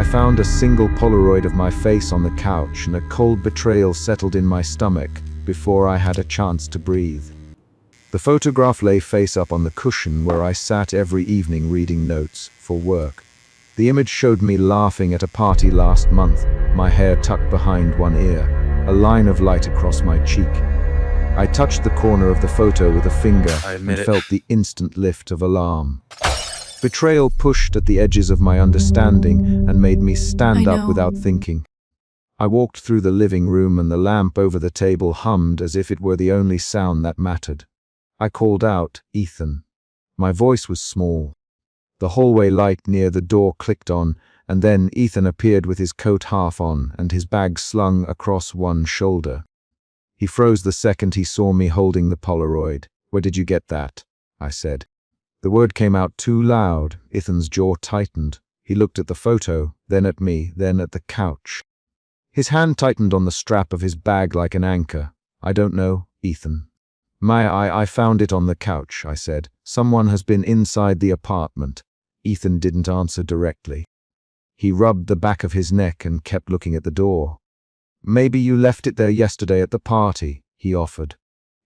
found a single Polaroid of my face on the couch, and a cold betrayal settled in my stomach before I had a chance to breathe. The photograph lay face up on the cushion where I sat every evening reading notes for work. The image showed me laughing at a party last month, my hair tucked behind one ear, a line of light across my cheek. I touched the corner of the photo with a finger and felt the instant lift of alarm. Betrayal pushed at the edges of my understanding and made me stand up without thinking. I walked through the living room, and the lamp over the table hummed as if it were the only sound that mattered. I called out, "Ethan." My voice was small. The hallway light near the door clicked on, and then Ethan appeared with his coat half on and his bag slung across one shoulder. He froze the second he saw me holding the Polaroid. "Where did you get that?" I said. The word came out too loud. Ethan's jaw tightened. He looked at the photo, then at me, then at the couch. His hand tightened on the strap of his bag like an anchor. "I don't know, Ethan." I found it on the couch," I said. "Someone has been inside the apartment." Ethan didn't answer directly. He rubbed the back of his neck and kept looking at the door. "Maybe you left it there yesterday at the party," he offered.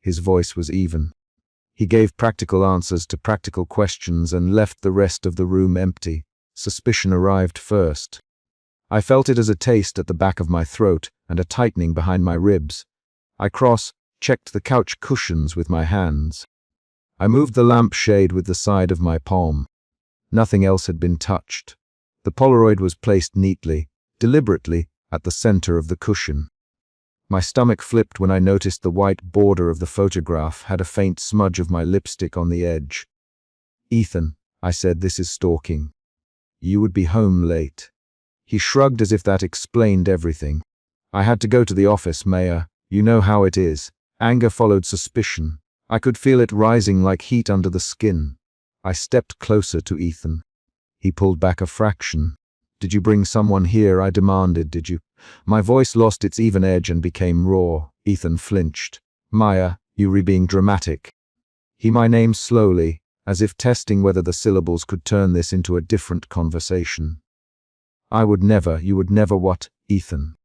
His voice was even. He gave practical answers to practical questions and left the rest of the room empty. Suspicion arrived first. I felt it as a taste at the back of my throat and a tightening behind my ribs. I checked the couch cushions with my hands. I moved the lampshade with the side of my palm. Nothing else had been touched. The Polaroid was placed neatly, deliberately, at the center of the cushion. My stomach flipped when I noticed the white border of the photograph had a faint smudge of my lipstick on the edge. "Ethan," I said, "this is stalking. You would be home late." He shrugged as if that explained everything. "I had to go to the office, Mayor. You know how it is." Anger followed suspicion. I could feel it rising like heat under the skin. I stepped closer to Ethan. He pulled back a fraction. "Did you bring someone here?" I demanded. "Did you?" My voice lost its even edge and became raw. Ethan flinched. "Maya, you were being dramatic." My name slowly, as if testing whether the syllables could turn this into a different conversation. You would never what, Ethan?"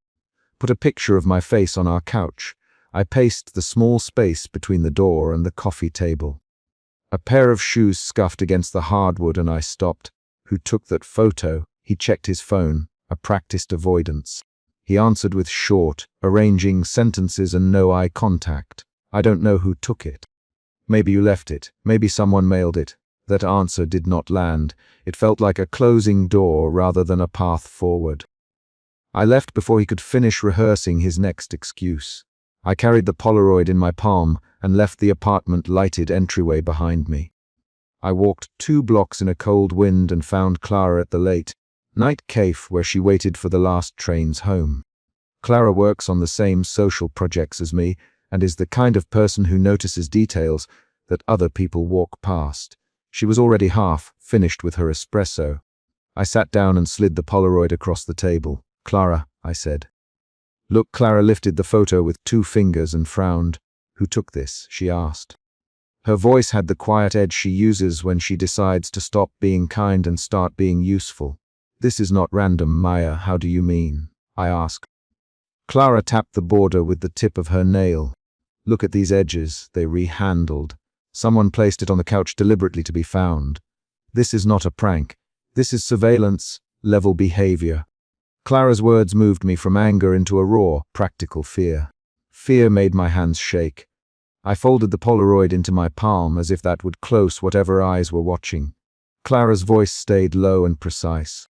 "Put a picture of my face on our couch." I paced the small space between the door and the coffee table. A pair of shoes scuffed against the hardwood and I stopped. "Who took that photo?" He checked his phone, a practiced avoidance. He answered with short, arranging sentences and no eye contact. "I don't know who took it." "Maybe you left it. Maybe someone mailed it." That answer did not land. It felt like a closing door rather than a path forward. I left before he could finish rehearsing his next excuse. I carried the Polaroid in my palm and left the apartment lighted entryway behind me. I walked 2 blocks in a cold wind and found Clara at the late night cafe where she waited for the last trains home. Clara works on the same social projects as me and is the kind of person who notices details that other people walk past. She was already half finished with her espresso. I sat down and slid the Polaroid across the table. "Clara," I said. "Look." Clara lifted the photo with 2 fingers and frowned. "Who took this?" she asked. Her voice had the quiet edge she uses when she decides to stop being kind and start being useful. "This is not random, Maya. How do you mean?" I asked. Clara tapped the border with the tip of her nail. "Look at these edges. They rehandled. Someone placed it on the couch deliberately to be found. This is not a prank. This is surveillance-level behavior." Clara's words moved me from anger into a raw, practical fear. Fear made my hands shake. I folded the Polaroid into my palm as if that would close whatever eyes were watching. Clara's voice stayed low and precise.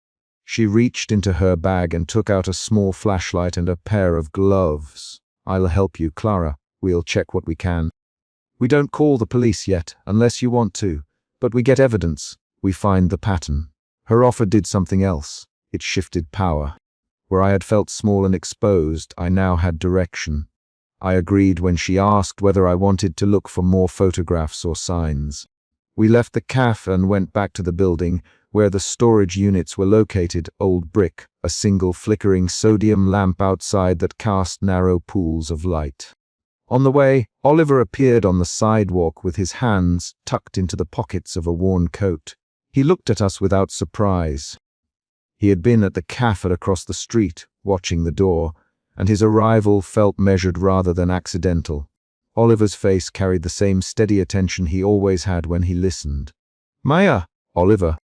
She reached into her bag and took out a small flashlight and a pair of gloves. "I'll help you, Clara. We'll check what we can. We don't call the police yet, unless you want to, but we get evidence. We find the pattern." Her offer did something else. It shifted power. Where I had felt small and exposed, I now had direction. I agreed when she asked whether I wanted to look for more photographs or signs. We left the cafe and went back to the building where the storage units were located. Old brick, a single flickering sodium lamp outside that cast narrow pools of light. On the way, Oliver appeared on the sidewalk with his hands tucked into the pockets of a worn coat. He looked at us without surprise. He had been at the cafe across the street, watching the door, and his arrival felt measured rather than accidental. Oliver's face carried the same steady attention he always had when he listened. "Maya!" "Oliver,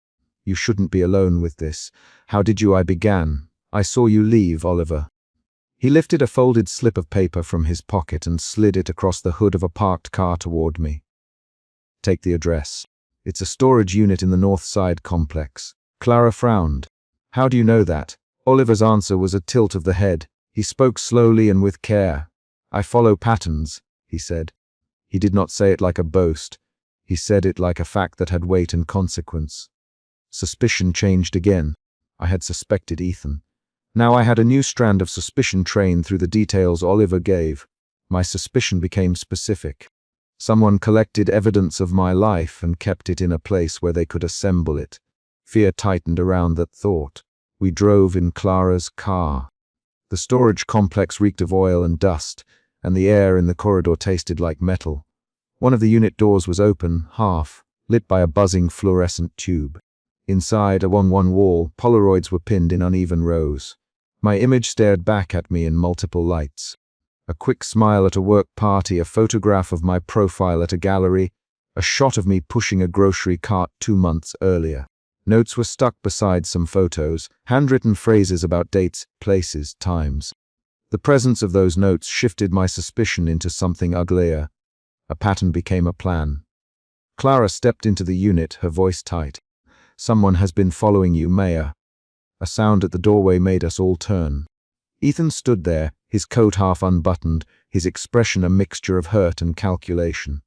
you shouldn't be alone with this. How did you?" I began. "I saw you leave, Oliver." He lifted a folded slip of paper from his pocket and slid it across the hood of a parked car toward me. "Take the address. It's a storage unit in the North Side complex." Clara frowned. "How do you know that?" Oliver's answer was a tilt of the head. He spoke slowly and with care. "I follow patterns," he said. He did not say it like a boast. He said it like a fact that had weight and consequence. Suspicion changed again. I had suspected Ethan. Now I had a new strand of suspicion trained through the details Oliver gave. My suspicion became specific. Someone collected evidence of my life and kept it in a place where they could assemble it. Fear tightened around that thought. We drove in Clara's car. The storage complex reeked of oil and dust, and the air in the corridor tasted like metal. One of the unit doors was open, half, lit by a buzzing fluorescent tube. Inside, along one wall, Polaroids were pinned in uneven rows. My image stared back at me in multiple lights. A quick smile at a work party, a photograph of my profile at a gallery, a shot of me pushing a grocery cart 2 months earlier. Notes were stuck beside some photos, handwritten phrases about dates, places, times. The presence of those notes shifted my suspicion into something uglier. A pattern became a plan. Clara stepped into the unit, her voice tight. "Someone has been following you, Maya." A sound at the doorway made us all turn. Ethan stood there, his coat half unbuttoned, his expression a mixture of hurt and calculation.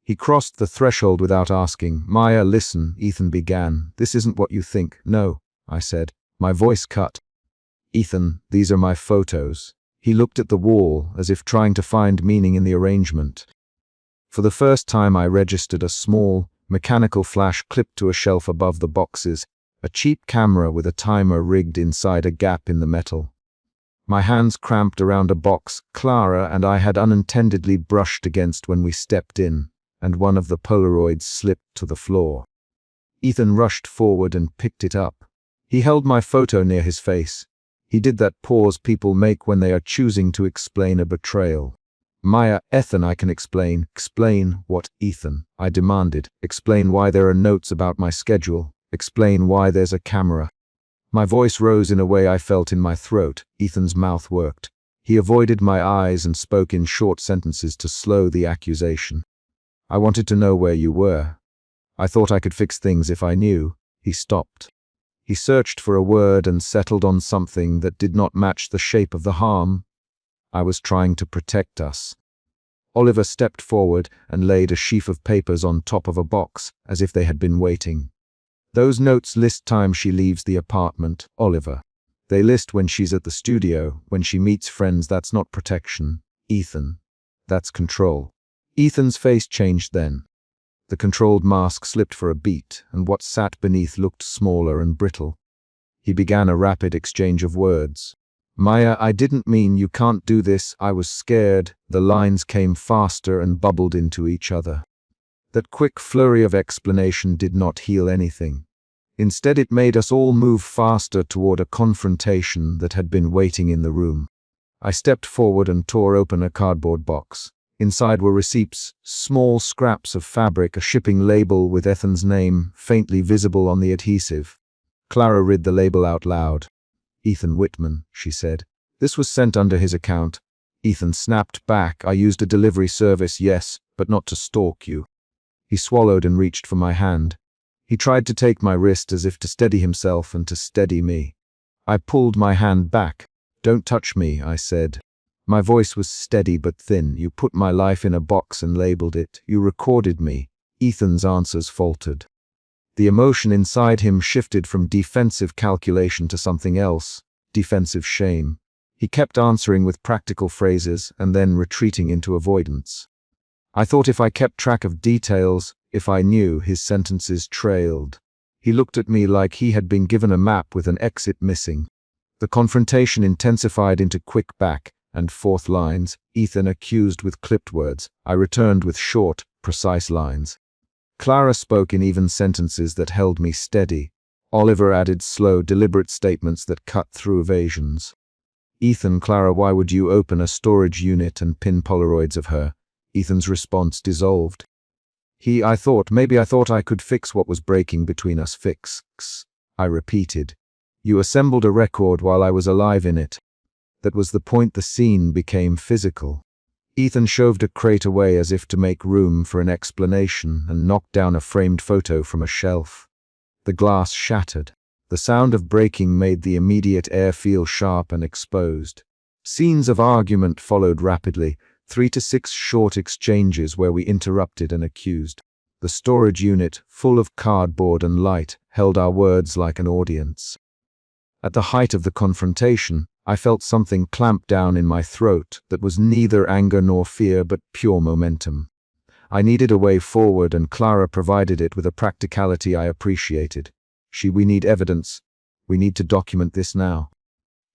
He crossed the threshold without asking. "Maya, listen," Ethan began. "This isn't what you think." "No," I said, my voice cut. "Ethan, these are my photos." He looked at the wall, as if trying to find meaning in the arrangement. For the first time I registered a small, mechanical flash clipped to a shelf above the boxes, a cheap camera with a timer rigged inside a gap in the metal. My hands cramped around a box Clara and I had unintendedly brushed against when we stepped in, and one of the Polaroids slipped to the floor. Ethan rushed forward and picked it up. He held my photo near his face. He did that pause people make when they are choosing to explain a betrayal. "Maya, Ethan, I can explain." "Explain what, Ethan?" I demanded. "Explain why there are notes about my schedule. Explain why there's a camera." My voice rose in a way I felt in my throat. Ethan's mouth worked. He avoided my eyes and spoke in short sentences to slow the accusation. "I wanted to know where you were. I thought I could fix things if I knew." He stopped. He searched for a word and settled on something that did not match the shape of the harm. "I was trying to protect us." Oliver stepped forward and laid a sheaf of papers on top of a box, as if they had been waiting. "Those notes list time she leaves the apartment, Oliver. They list when she's at the studio, when she meets friends. That's not protection, Ethan. That's control." Ethan's face changed then. The controlled mask slipped for a beat, and what sat beneath looked smaller and brittle. He began a rapid exchange of words. "Maya, I didn't mean you can't do this. I was scared." The lines came faster and bubbled into each other. That quick flurry of explanation did not heal anything. Instead, it made us all move faster toward a confrontation that had been waiting in the room. I stepped forward and tore open a cardboard box. Inside were receipts, small scraps of fabric, a shipping label with Ethan's name faintly visible on the adhesive. Clara read the label out loud. "Ethan Whitman," she said. "This was sent under his account." Ethan snapped back. "I used a delivery service, yes, but not to stalk you." He swallowed and reached for my hand. He tried to take my wrist as if to steady himself and to steady me. I pulled my hand back. "Don't touch me," I said. My voice was steady but thin. "You put my life in a box and labeled it. You recorded me." Ethan's answers faltered. The emotion inside him shifted from defensive calculation to something else, defensive shame. He kept answering with practical phrases and then retreating into avoidance. I thought if I kept track of details, if I knew, his sentences trailed. He looked at me like he had been given a map with an exit missing. The confrontation intensified into quick back and forth lines. Ethan accused with clipped words. I returned with short, precise lines. Clara spoke in even sentences that held me steady. Oliver added slow, deliberate statements that cut through evasions. Ethan, Clara, why would you open a storage unit and pin Polaroids of her? Ethan's response dissolved. I thought I could fix what was breaking between us. Fix, I repeated. You assembled a record while I was alive in it. That was the point. The scene became physical. Ethan shoved a crate away as if to make room for an explanation and knocked down a framed photo from a shelf. The glass shattered. The sound of breaking made the immediate air feel sharp and exposed. Scenes of argument followed rapidly, 3 to 6 short exchanges where we interrupted and accused. The storage unit, full of cardboard and light, held our words like an audience. At the height of the confrontation, I felt something clamp down in my throat that was neither anger nor fear but pure momentum. I needed a way forward, and Clara provided it with a practicality I appreciated. We need evidence. We need to document this now.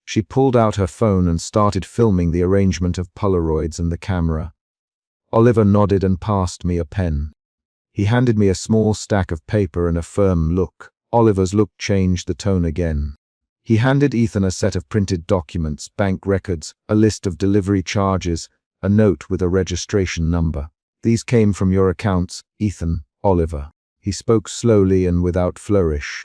She pulled out her phone and started filming the arrangement of Polaroids and the camera. Oliver nodded and passed me a pen. He handed me a small stack of paper and a firm look. Oliver's look changed the tone again. He handed Ethan a set of printed documents, bank records, a list of delivery charges, a note with a registration number. These came from your accounts, Ethan, Oliver. He spoke slowly and without flourish.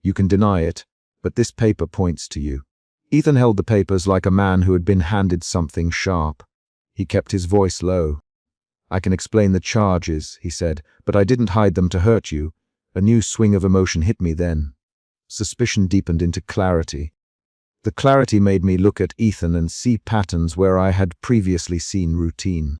You can deny it, but this paper points to you. Ethan held the papers like a man who had been handed something sharp. He kept his voice low. I can explain the charges, he said, but I didn't hide them to hurt you. A new swing of emotion hit me then. Suspicion deepened into clarity. The clarity made me look at Ethan and see patterns where I had previously seen routine.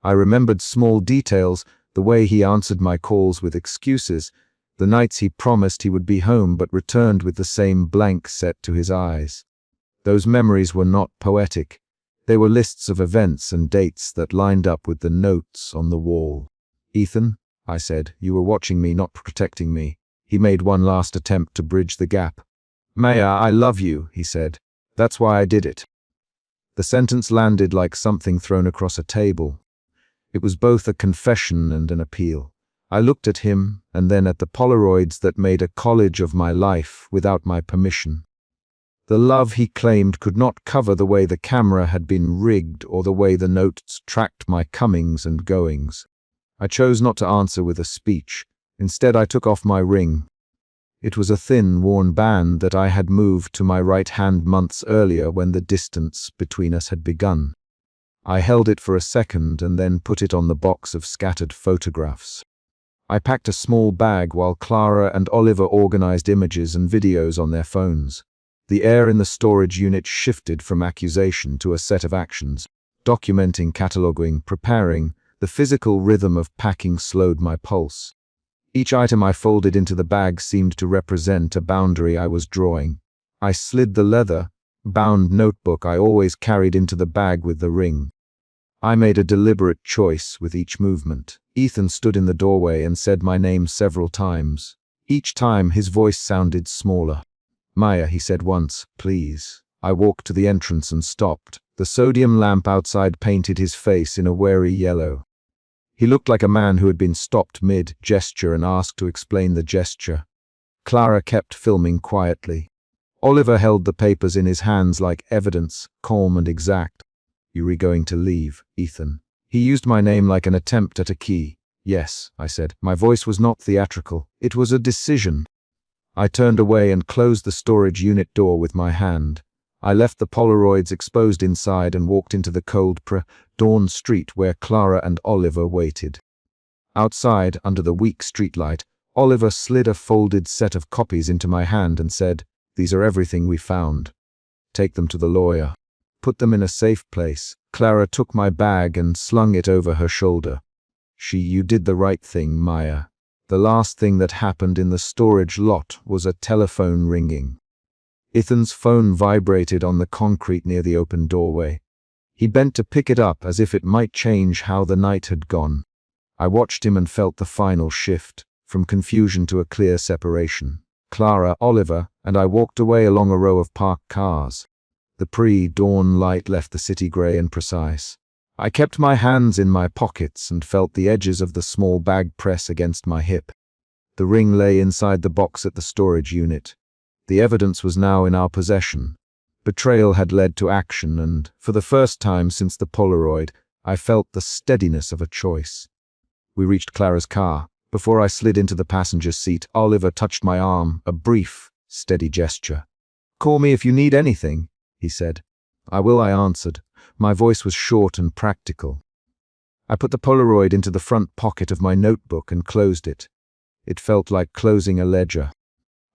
I remembered small details, the way he answered my calls with excuses, the nights he promised he would be home but returned with the same blank set to his eyes. Those memories were not poetic. They were lists of events and dates that lined up with the notes on the wall. Ethan, I said, you were watching me, not protecting me. He made one last attempt to bridge the gap. Maya, I love you, he said. That's why I did it. The sentence landed like something thrown across a table. It was both a confession and an appeal. I looked at him and then at the Polaroids that made a collage of my life without my permission. The love he claimed could not cover the way the camera had been rigged or the way the notes tracked my comings and goings. I chose not to answer with a speech. Instead, I took off my ring. It was a thin, worn band that I had moved to my right hand months earlier when the distance between us had begun. I held it for a second and then put it on the box of scattered photographs. I packed a small bag while Clara and Oliver organized images and videos on their phones. The air in the storage unit shifted from accusation to a set of actions. Documenting, cataloging, preparing, the physical rhythm of packing slowed my pulse. Each item I folded into the bag seemed to represent a boundary I was drawing. I slid the leather-bound notebook I always carried into the bag with the ring. I made a deliberate choice with each movement. Ethan stood in the doorway and said my name several times. Each time his voice sounded smaller. Maya, he said once, please. I walked to the entrance and stopped. The sodium lamp outside painted his face in a wary yellow. He looked like a man who had been stopped mid-gesture and asked to explain the gesture. Clara kept filming quietly. Oliver held the papers in his hands like evidence, calm and exact. You were going to leave, Ethan. He used my name like an attempt at a key. Yes, I said. My voice was not theatrical. It was a decision. I turned away and closed the storage unit door with my hand. I left the Polaroids exposed inside and walked into the cold pre-dawn street where Clara and Oliver waited. Outside, under the weak streetlight, Oliver slid a folded set of copies into my hand and said, "These are everything we found. Take them to the lawyer. Put them in a safe place." Clara took my bag and slung it over her shoulder. You did the right thing, Maya. The last thing that happened in the storage lot was a telephone ringing. Ethan's phone vibrated on the concrete near the open doorway. He bent to pick it up as if it might change how the night had gone. I watched him and felt the final shift, from confusion to a clear separation. Clara, Oliver, and I walked away along a row of parked cars. The pre-dawn light left the city grey and precise. I kept my hands in my pockets and felt the edges of the small bag press against my hip. The ring lay inside the box at the storage unit. The evidence was now in our possession. Betrayal had led to action, and, for the first time since the Polaroid, I felt the steadiness of a choice. We reached Clara's car. Before I slid into the passenger seat, Oliver touched my arm, a brief, steady gesture. "Call me if you need anything," he said. "I will," I answered. My voice was short and practical. I put the Polaroid into the front pocket of my notebook and closed it. It felt like closing a ledger.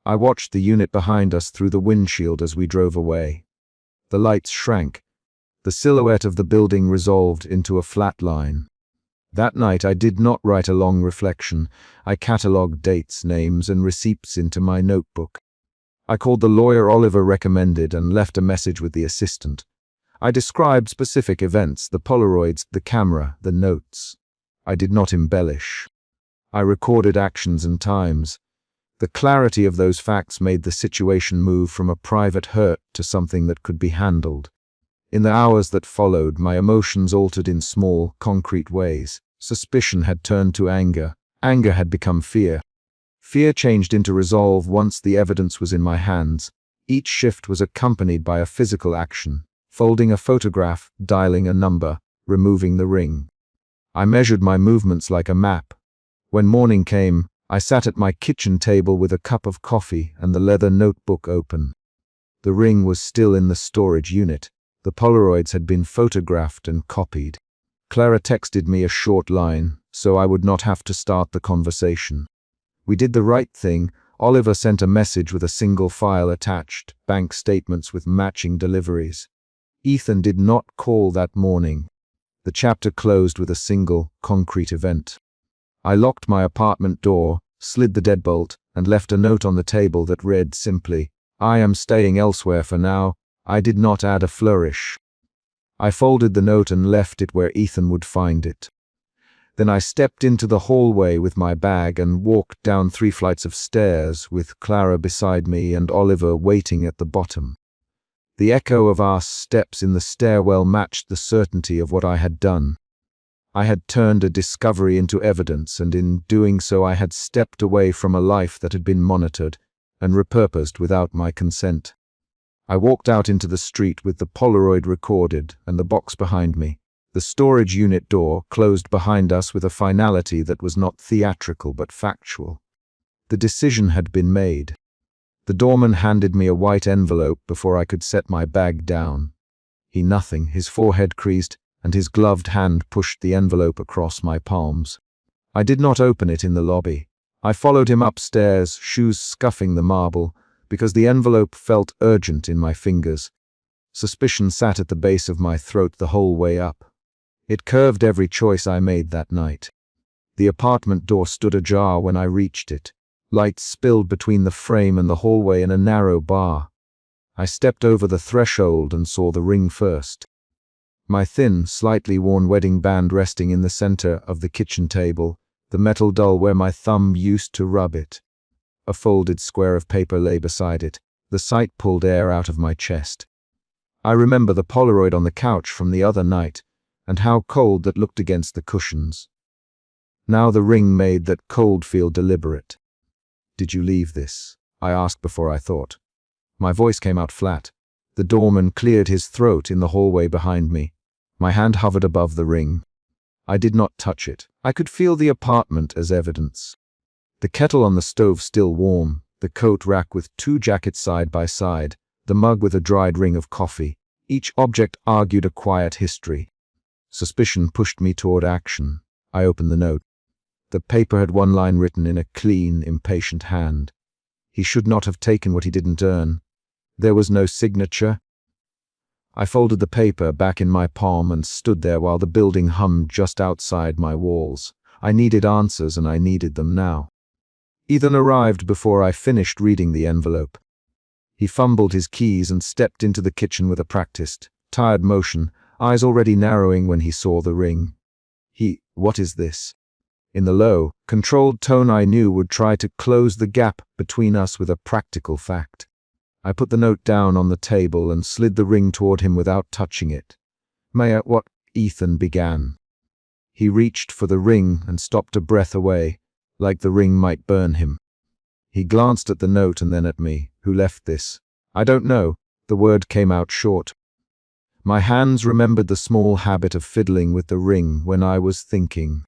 I watched the unit behind us through the windshield as we drove away. The lights shrank. The silhouette of the building resolved into a flat line. That night I did not write a long reflection. I catalogued dates, names, and receipts into my notebook. I called the lawyer Oliver recommended and left a message with the assistant. I described specific events, the Polaroids, the camera, the notes. I did not embellish. I recorded actions and times. The clarity of those facts made the situation move from a private hurt to something that could be handled. In the hours that followed, my emotions altered in small, concrete ways. Suspicion had turned to anger. Anger had become fear. Fear changed into resolve once the evidence was in my hands. Each shift was accompanied by a physical action: folding a photograph, dialing a number, removing the ring. I measured my movements like a map. When morning came, I sat at my kitchen table with a cup of coffee and the leather notebook open. The ring was still in the storage unit. The Polaroids had been photographed and copied. Clara texted me a short line, so I would not have to start the conversation. We did the right thing. Oliver sent a message with a single file attached, bank statements with matching deliveries. Ethan did not call that morning. The chapter closed with a single, concrete event. I locked my apartment door, slid the deadbolt, and left a note on the table that read simply, "I am staying elsewhere for now." I did not add a flourish. I folded the note and left it where Ethan would find it. Then I stepped into the hallway with my bag and walked down 3 flights of stairs with Clara beside me and Oliver waiting at the bottom. The echo of our steps in the stairwell matched the certainty of what I had done. I had turned a discovery into evidence, and in doing so I had stepped away from a life that had been monitored and repurposed without my consent. I walked out into the street with the Polaroid recorded and the box behind me. The storage unit door closed behind us with a finality that was not theatrical but factual. The decision had been made. The doorman handed me a white envelope before I could set my bag down. He nothing, his forehead creased, and his gloved hand pushed the envelope across my palms. I did not open it in the lobby. I followed him upstairs, shoes scuffing the marble, because the envelope felt urgent in my fingers. Suspicion sat at the base of my throat the whole way up. It curved every choice I made that night. The apartment door stood ajar when I reached it. Light spilled between the frame and the hallway in a narrow bar. I stepped over the threshold and saw the ring first. My thin, slightly worn wedding band resting in the center of the kitchen table, the metal dull where my thumb used to rub it. A folded square of paper lay beside it. The sight pulled air out of my chest. I remember the Polaroid on the couch from the other night, and how cold that looked against the cushions. Now the ring made that cold feel deliberate. "Did you leave this?" I asked before I thought. My voice came out flat. The doorman cleared his throat in the hallway behind me. My hand hovered above the ring. I did not touch it. I could feel the apartment as evidence. The kettle on the stove still warm, the coat rack with 2 jackets side by side, the mug with a dried ring of coffee. Each object argued a quiet history. Suspicion pushed me toward action. I opened the note. The paper had one line written in a clean, impatient hand. He should not have taken what he didn't earn. There was no signature. I folded the paper back in my palm and stood there while the building hummed just outside my walls. I needed answers, and I needed them now. Ethan arrived before I finished reading the envelope. He fumbled his keys and stepped into the kitchen with a practiced, tired motion, eyes already narrowing when he saw the ring. "What is this?" In the low, controlled tone I knew would try to close the gap between us with a practical fact. I put the note down on the table and slid the ring toward him without touching it. "What?" Ethan began. He reached for the ring and stopped a breath away, like the ring might burn him. He glanced at the note and then at me. Who left this? I don't know. The word came out short. My hands remembered the small habit of fiddling with the ring when I was thinking.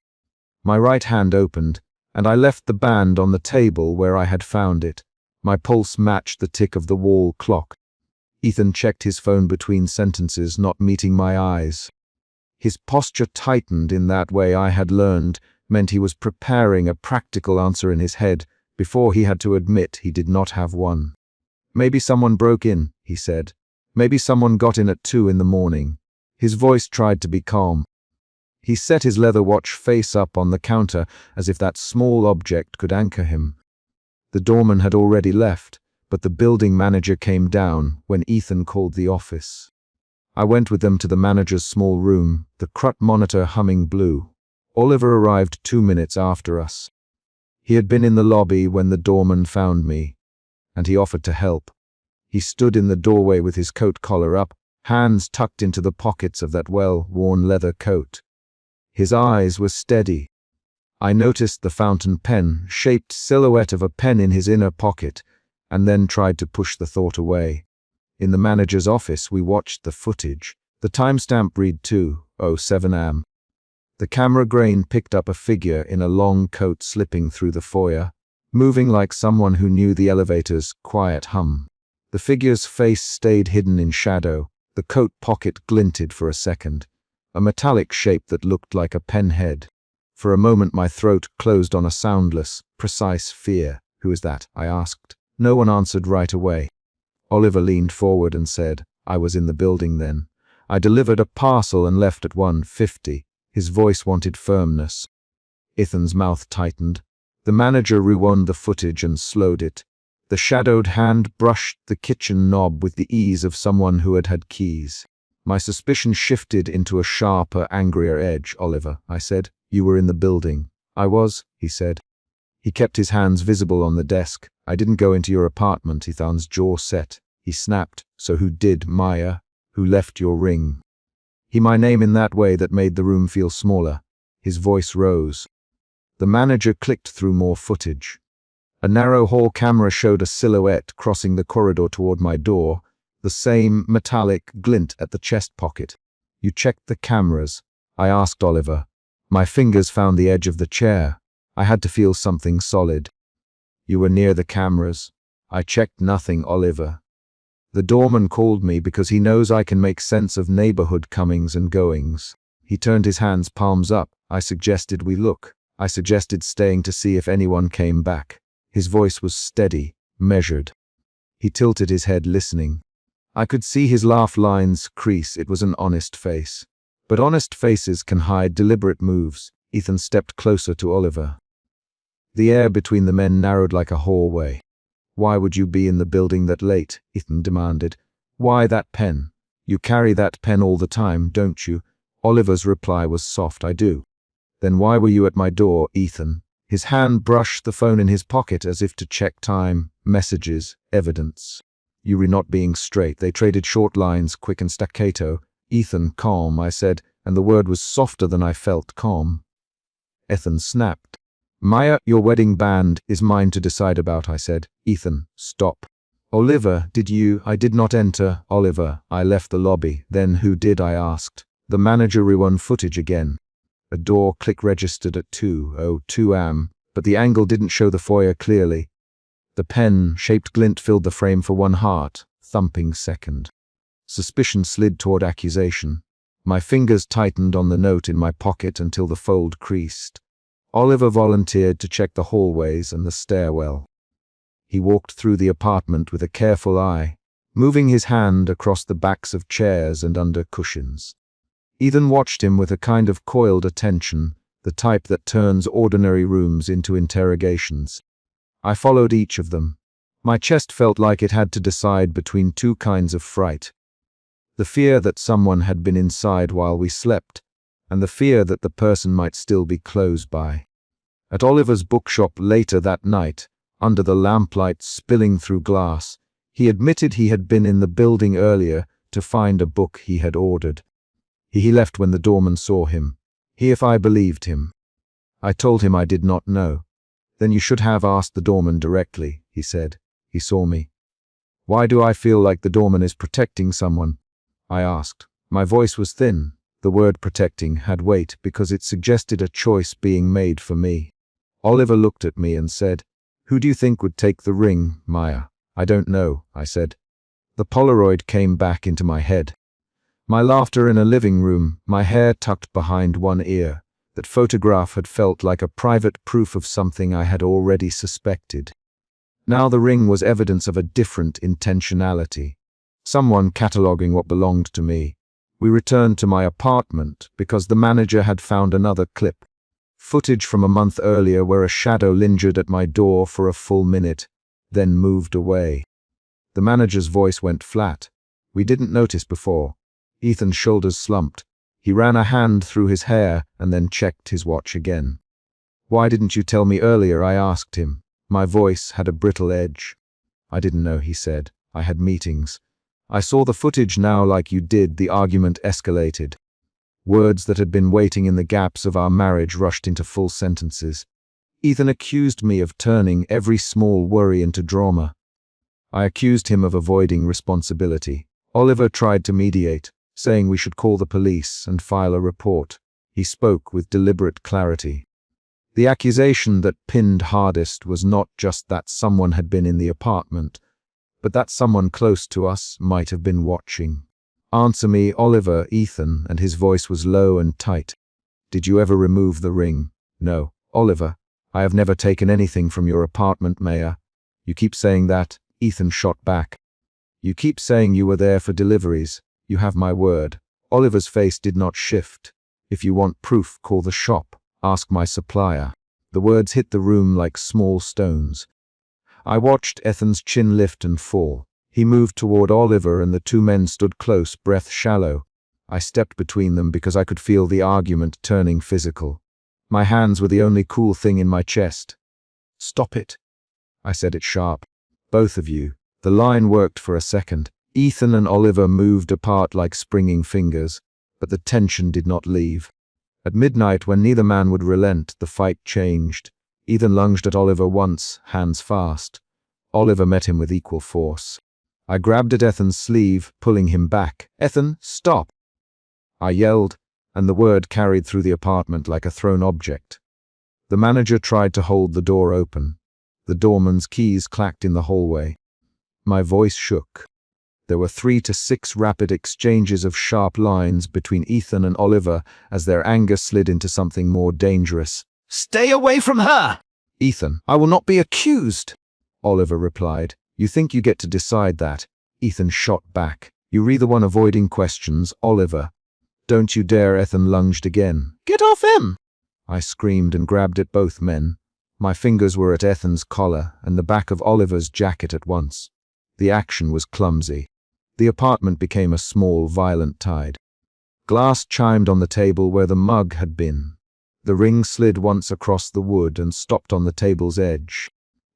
My right hand opened, and I left the band on the table where I had found it. My pulse matched the tick of the wall clock. Ethan checked his phone between sentences, not meeting my eyes. His posture tightened in that way I had learned, meant he was preparing a practical answer in his head before he had to admit he did not have one. Maybe someone broke in, he said. Maybe someone got in at 2 in the morning. His voice tried to be calm. He set his leather watch face up on the counter as if that small object could anchor him. The doorman had already left, but the building manager came down when Ethan called the office. I went with them to the manager's small room, the CRUT monitor humming blue. Oliver arrived 2 minutes after us. He had been in the lobby when the doorman found me, and he offered to help. He stood in the doorway with his coat collar up, hands tucked into the pockets of that well-worn leather coat. His eyes were steady. I noticed the fountain pen-shaped silhouette of a pen in his inner pocket, and then tried to push the thought away. In the manager's office, we watched the footage. The timestamp read 2:07 am. The camera grain picked up a figure in a long coat slipping through the foyer, moving like someone who knew the elevator's quiet hum. The figure's face stayed hidden in shadow. The coat pocket glinted for a second, a metallic shape that looked like a pen head. For a moment my throat closed on a soundless, precise fear. Who is that? I asked. No one answered right away. Oliver leaned forward and said, I was in the building then. I delivered a parcel and left at 1:50. His voice wanted firmness. Ethan's mouth tightened. The manager rewound the footage and slowed it. The shadowed hand brushed the kitchen knob with the ease of someone who had had keys. My suspicion shifted into a sharper, angrier edge. Oliver, I said, you were in the building. I was, he said. He kept his hands visible on the desk. I didn't go into your apartment. Ethan's jaw set. He snapped. So who did, Maya? Who left your ring? My name in that way that made the room feel smaller. His voice rose. The manager clicked through more footage. A narrow hall camera showed a silhouette crossing the corridor toward my door, the same metallic glint at the chest pocket. You checked the cameras? I asked Oliver. My fingers found the edge of the chair. I had to feel something solid. You were near the cameras. I checked nothing, Oliver. The doorman called me because he knows I can make sense of neighborhood comings and goings. He turned his hands palms up. I suggested we look. I suggested staying to see if anyone came back. His voice was steady, measured. He tilted his head, listening. I could see his laugh lines crease. It was an honest face. But honest faces can hide deliberate moves. Ethan stepped closer to Oliver. The air between the men narrowed like a hallway. Why would you be in the building that late? Ethan demanded. Why that pen? You carry that pen all the time, don't you? Oliver's reply was soft. I do. Then why were you at my door, Ethan? His hand brushed the phone in his pocket as if to check time, messages, evidence. You were not being straight. They traded short lines, quick and staccato. Ethan, calm, I said, and the word was softer than I felt. Calm. Ethan snapped. Maya, your wedding band is mine to decide about, I said. Ethan, stop. Oliver, I did not enter. Oliver, I left the lobby. Then who did? I asked. The manager rewound footage again. A door click registered at 2:02 am, but the angle didn't show the foyer clearly. The pen-shaped glint filled the frame for one heart-thumping second. Suspicion slid toward accusation. My fingers tightened on the note in my pocket until the fold creased. Oliver volunteered to check the hallways and the stairwell. He walked through the apartment with a careful eye, moving his hand across the backs of chairs and under cushions. Ethan watched him with a kind of coiled attention, the type that turns ordinary rooms into interrogations. I followed each of them. My chest felt like it had to decide between two kinds of fright. The fear that someone had been inside while we slept, and the fear that the person might still be close by. At Oliver's bookshop later that night, under the lamplight spilling through glass, he admitted he had been in the building earlier to find a book he had ordered. He left when the doorman saw him. If I believed him. I told him I did not know. Then you should have asked the doorman directly, he said. He saw me. Why do I feel like the doorman is protecting someone? I asked. My voice was thin. The word protecting had weight because it suggested a choice being made for me. Oliver looked at me and said, "Who do you think would take the ring, Maya?" "I don't know," I said. The Polaroid came back into my head. My laughter in a living room, my hair tucked behind one ear. That photograph had felt like a private proof of something I had already suspected. Now the ring was evidence of a different intentionality. Someone cataloging what belonged to me. We returned to my apartment because the manager had found another clip. Footage from a month earlier where a shadow lingered at my door for a full minute, then moved away. The manager's voice went flat. We didn't notice before. Ethan's shoulders slumped. He ran a hand through his hair and then checked his watch again. "Why didn't you tell me earlier?" I asked him. My voice had a brittle edge. "I didn't know," he said. "I had meetings." "I saw the footage now like you did." The argument escalated. Words that had been waiting in the gaps of our marriage rushed into full sentences. Ethan accused me of turning every small worry into drama. I accused him of avoiding responsibility. Oliver tried to mediate, saying we should call the police and file a report. He spoke with deliberate clarity. The accusation that pinned hardest was not just that someone had been in the apartment, but that someone close to us might have been watching. "Answer me, Oliver." Ethan, and his voice was low and tight. "Did you ever remove the ring?" "No." "Oliver, I have never taken anything from your apartment, Maya." "You keep saying that." Ethan shot back. "You keep saying you were there for deliveries. You have my word." Oliver's face did not shift. "If you want proof, call the shop. Ask my supplier." The words hit the room like small stones. I watched Ethan's chin lift and fall. He moved toward Oliver and the two men stood close, breath shallow. I stepped between them because I could feel the argument turning physical. My hands were the only cool thing in my chest. "Stop it." I said it sharp. "Both of you." The line worked for a second. Ethan and Oliver moved apart like springing fingers, but the tension did not leave. At midnight, when neither man would relent, the fight changed. Ethan lunged at Oliver once, hands fast. Oliver met him with equal force. I grabbed at Ethan's sleeve, pulling him back. "Ethan, stop!" I yelled, and the word carried through the apartment like a thrown object. The manager tried to hold the door open. The doorman's keys clacked in the hallway. My voice shook. There were 3 to 6 rapid exchanges of sharp lines between Ethan and Oliver as their anger slid into something more dangerous. "Stay away from her!" "Ethan, I will not be accused," Oliver replied. "You think you get to decide that?" Ethan shot back. "You're either one avoiding questions, Oliver." "Don't you dare!" Ethan lunged again. "Get off him!" I screamed and grabbed at both men. My fingers were at Ethan's collar and the back of Oliver's jacket at once. The action was clumsy. The apartment became a small, violent tide. Glass chimed on the table where the mug had been. The ring slid once across the wood and stopped on the table's edge.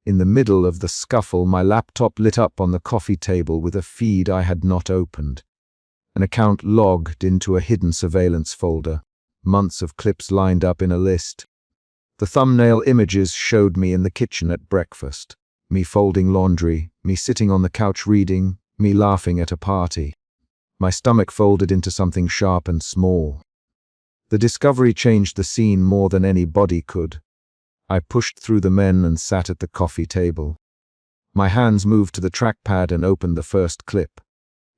In the middle of the scuffle, my laptop lit up on the coffee table with a feed I had not opened. An account logged into a hidden surveillance folder. Months of clips lined up in a list. The thumbnail images showed me in the kitchen at breakfast. Me folding laundry, me sitting on the couch reading, me laughing at a party. My stomach folded into something sharp and small. The discovery changed the scene more than any body could. I pushed through the men and sat at the coffee table. My hands moved to the trackpad and opened the first clip.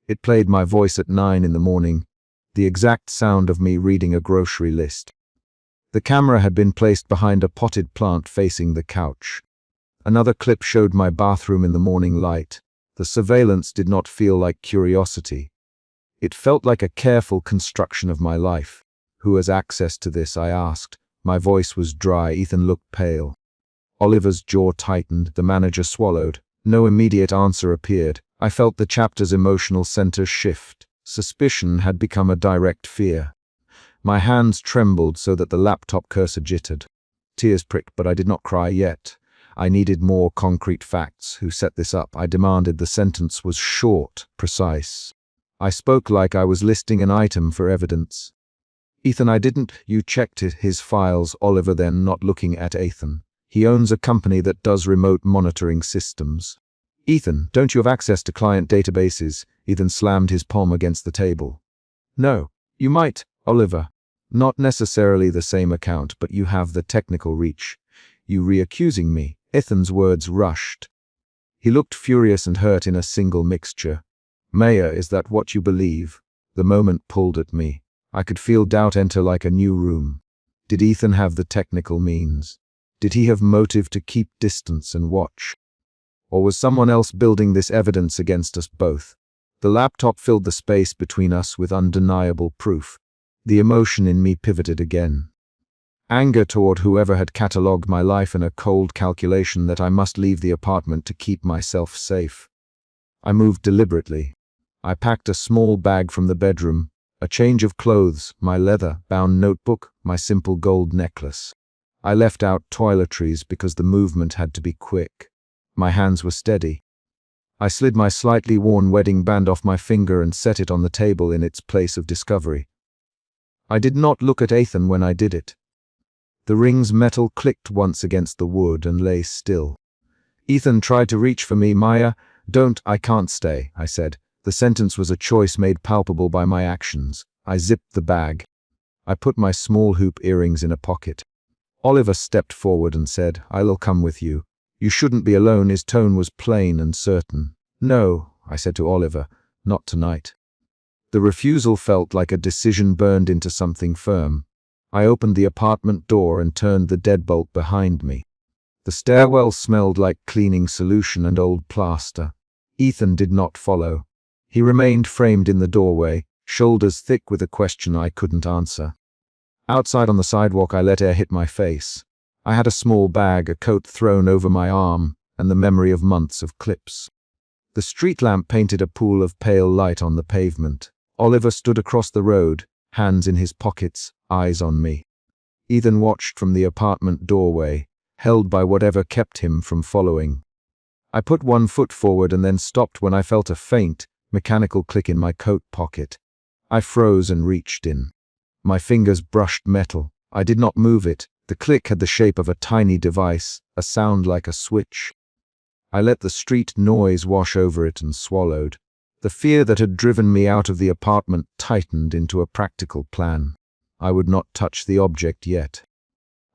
It played my voice at 9 in the morning, the exact sound of me reading a grocery list. The camera had been placed behind a potted plant facing the couch. Another clip showed my bathroom in the morning light. The surveillance did not feel like curiosity. It felt like a careful construction of my life. "Who has access to this?" I asked. My voice was dry. Ethan looked pale. Oliver's jaw tightened. The manager swallowed. No immediate answer appeared. I felt the chapter's emotional center shift. Suspicion had become a direct fear. My hands trembled so that the laptop cursor jittered. Tears pricked, but I did not cry yet. I needed more concrete facts. "Who set this up?" I demanded. The sentence was short, precise. I spoke like I was listing an item for evidence. "Ethan, I didn't." "You checked his files." Oliver, then, not looking at Ethan. He owns a company that does remote monitoring systems. Ethan, don't you have access to client databases? Ethan slammed his palm against the table. No, you might, Oliver. Not necessarily the same account, but you have the technical reach. You re-accusing me? Ethan's words rushed. He looked furious and hurt in a single mixture. Maya, is that what you believe? The moment pulled at me. I could feel doubt enter like a new room. Did Ethan have the technical means? Did he have motive to keep distance and watch? Or was someone else building this evidence against us both? The laptop filled the space between us with undeniable proof. The emotion in me pivoted again. Anger toward whoever had catalogued my life and a cold calculation that I must leave the apartment to keep myself safe. I moved deliberately. I packed a small bag from the bedroom, a change of clothes, my leather-bound notebook, my simple gold necklace. I left out toiletries because the movement had to be quick. My hands were steady. I slid my slightly worn wedding band off my finger and set it on the table in its place of discovery. I did not look at Ethan when I did it. The ring's metal clicked once against the wood and lay still. Ethan tried to reach for me. Maya, don't, I can't stay, I said. The sentence was a choice made palpable by my actions. I zipped the bag. I put my small hoop earrings in a pocket. Oliver stepped forward and said, I'll come with you. You shouldn't be alone. His tone was plain and certain. No, I said to Oliver, not tonight. The refusal felt like a decision burned into something firm. I opened the apartment door and turned the deadbolt behind me. The stairwell smelled like cleaning solution and old plaster. Ethan did not follow. He remained framed in the doorway, shoulders thick with a question I couldn't answer. Outside on the sidewalk, I let air hit my face. I had a small bag, a coat thrown over my arm, and the memory of months of clips. The street lamp painted a pool of pale light on the pavement. Oliver stood across the road, hands in his pockets, eyes on me. Ethan watched from the apartment doorway, held by whatever kept him from following. I put one foot forward and then stopped when I felt a faint, mechanical click in my coat pocket. I froze and reached in. My fingers brushed metal. I did not move it. The click had the shape of a tiny device, a sound like a switch. I let the street noise wash over it and swallowed. The fear that had driven me out of the apartment tightened into a practical plan. I would not touch the object yet.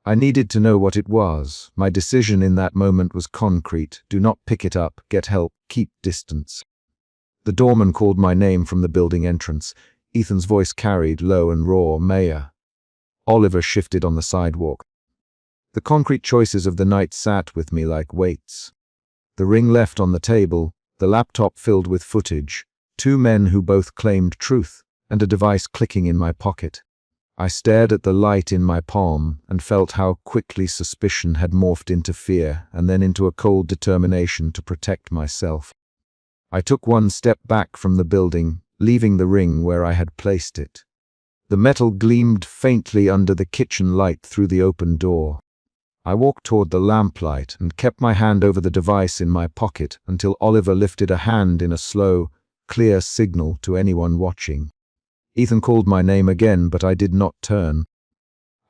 I needed to know what it was. My decision in that moment was concrete. Do not pick it up, get help, keep distance. The doorman called my name from the building entrance. Ethan's voice carried, low and raw, Maya. Oliver shifted on the sidewalk. The concrete choices of the night sat with me like weights. The ring left on the table, the laptop filled with footage, two men who both claimed truth, and a device clicking in my pocket. I stared at the light in my palm and felt how quickly suspicion had morphed into fear and then into a cold determination to protect myself. I took one step back from the building, leaving the ring where I had placed it. The metal gleamed faintly under the kitchen light through the open door. I walked toward the lamplight and kept my hand over the device in my pocket until Oliver lifted a hand in a slow, clear signal to anyone watching. Ethan called my name again, but I did not turn.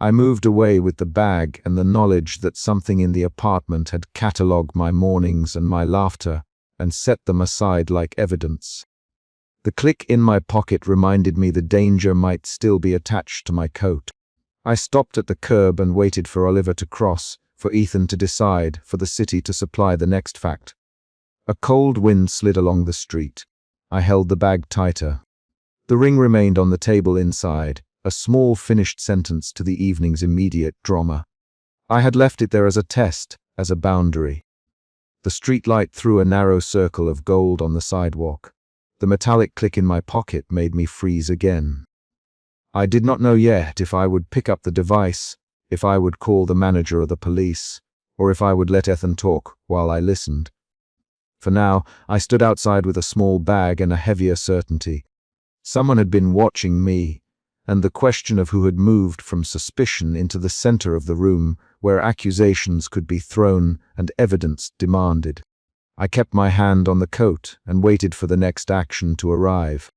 I moved away with the bag and the knowledge that something in the apartment had catalogued my mornings and my laughter and set them aside like evidence. The click in my pocket reminded me the danger might still be attached to my coat. I stopped at the curb and waited for Oliver to cross, for Ethan to decide, for the city to supply the next fact. A cold wind slid along the street. I held the bag tighter. The ring remained on the table inside, a small finished sentence to the evening's immediate drama. I had left it there as a test, as a boundary. The streetlight threw a narrow circle of gold on the sidewalk. The metallic click in my pocket made me freeze again. I did not know yet if I would pick up the device, if I would call the manager or the police, or if I would let Ethan talk while I listened. For now, I stood outside with a small bag and a heavier certainty. Someone had been watching me, and the question of who had moved from suspicion into the center of the room where accusations could be thrown and evidence demanded. I kept my hand on the coat and waited for the next action to arrive.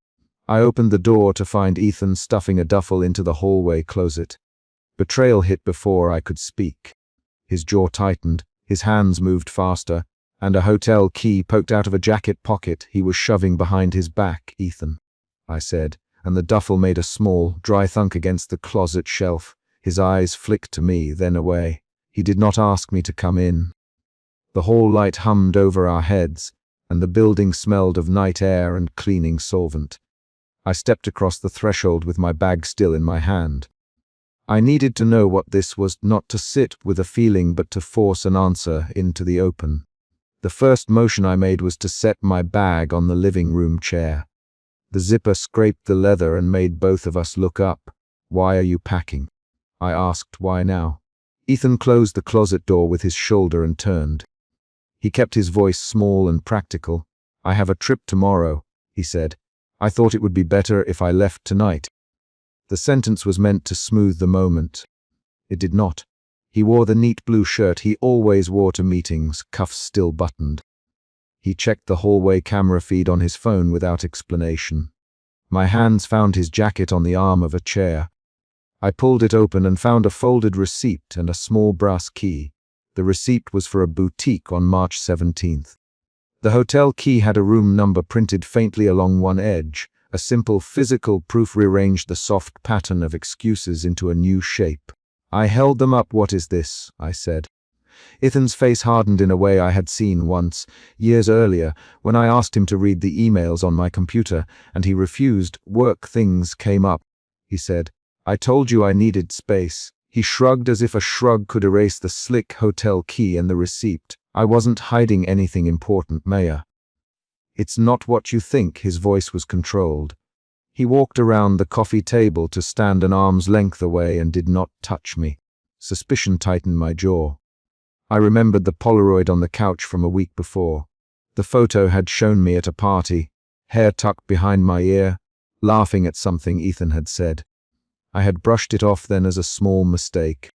I opened the door to find Ethan stuffing a duffel into the hallway closet. Betrayal hit before I could speak. His jaw tightened, his hands moved faster, and a hotel key poked out of a jacket pocket he was shoving behind his back. "Ethan," I said, and the duffel made a small, dry thunk against the closet shelf. His eyes flicked to me, then away. He did not ask me to come in. The hall light hummed over our heads, and the building smelled of night air and cleaning solvent. I stepped across the threshold with my bag still in my hand. I needed to know what this was, not to sit with a feeling but to force an answer into the open. The first motion I made was to set my bag on the living room chair. The zipper scraped the leather and made both of us look up. "Why are you packing?" I asked. "Why now?" Ethan closed the closet door with his shoulder and turned. He kept his voice small and practical. "I have a trip tomorrow," he said. "I thought it would be better if I left tonight." The sentence was meant to smooth the moment. It did not. He wore the neat blue shirt he always wore to meetings, cuffs still buttoned. He checked the hallway camera feed on his phone without explanation. My hands found his jacket on the arm of a chair. I pulled it open and found a folded receipt and a small brass key. The receipt was for a boutique on March 17th. The hotel key had a room number printed faintly along one edge. A simple physical proof rearranged the soft pattern of excuses into a new shape. I held them up. "What is this?" I said. Ethan's face hardened in a way I had seen once, years earlier, when I asked him to read the emails on my computer, and he refused. "Work things came up," he said. "I told you I needed space." He shrugged as if a shrug could erase the slick hotel key and the receipt. "I wasn't hiding anything important, Maya." "It's not what you think." His voice was controlled. He walked around the coffee table to stand an arm's length away and did not touch me. Suspicion tightened my jaw. I remembered the Polaroid on the couch from a week before. The photo had shown me at a party, hair tucked behind my ear, laughing at something Ethan had said. I had brushed it off then as a small mistake.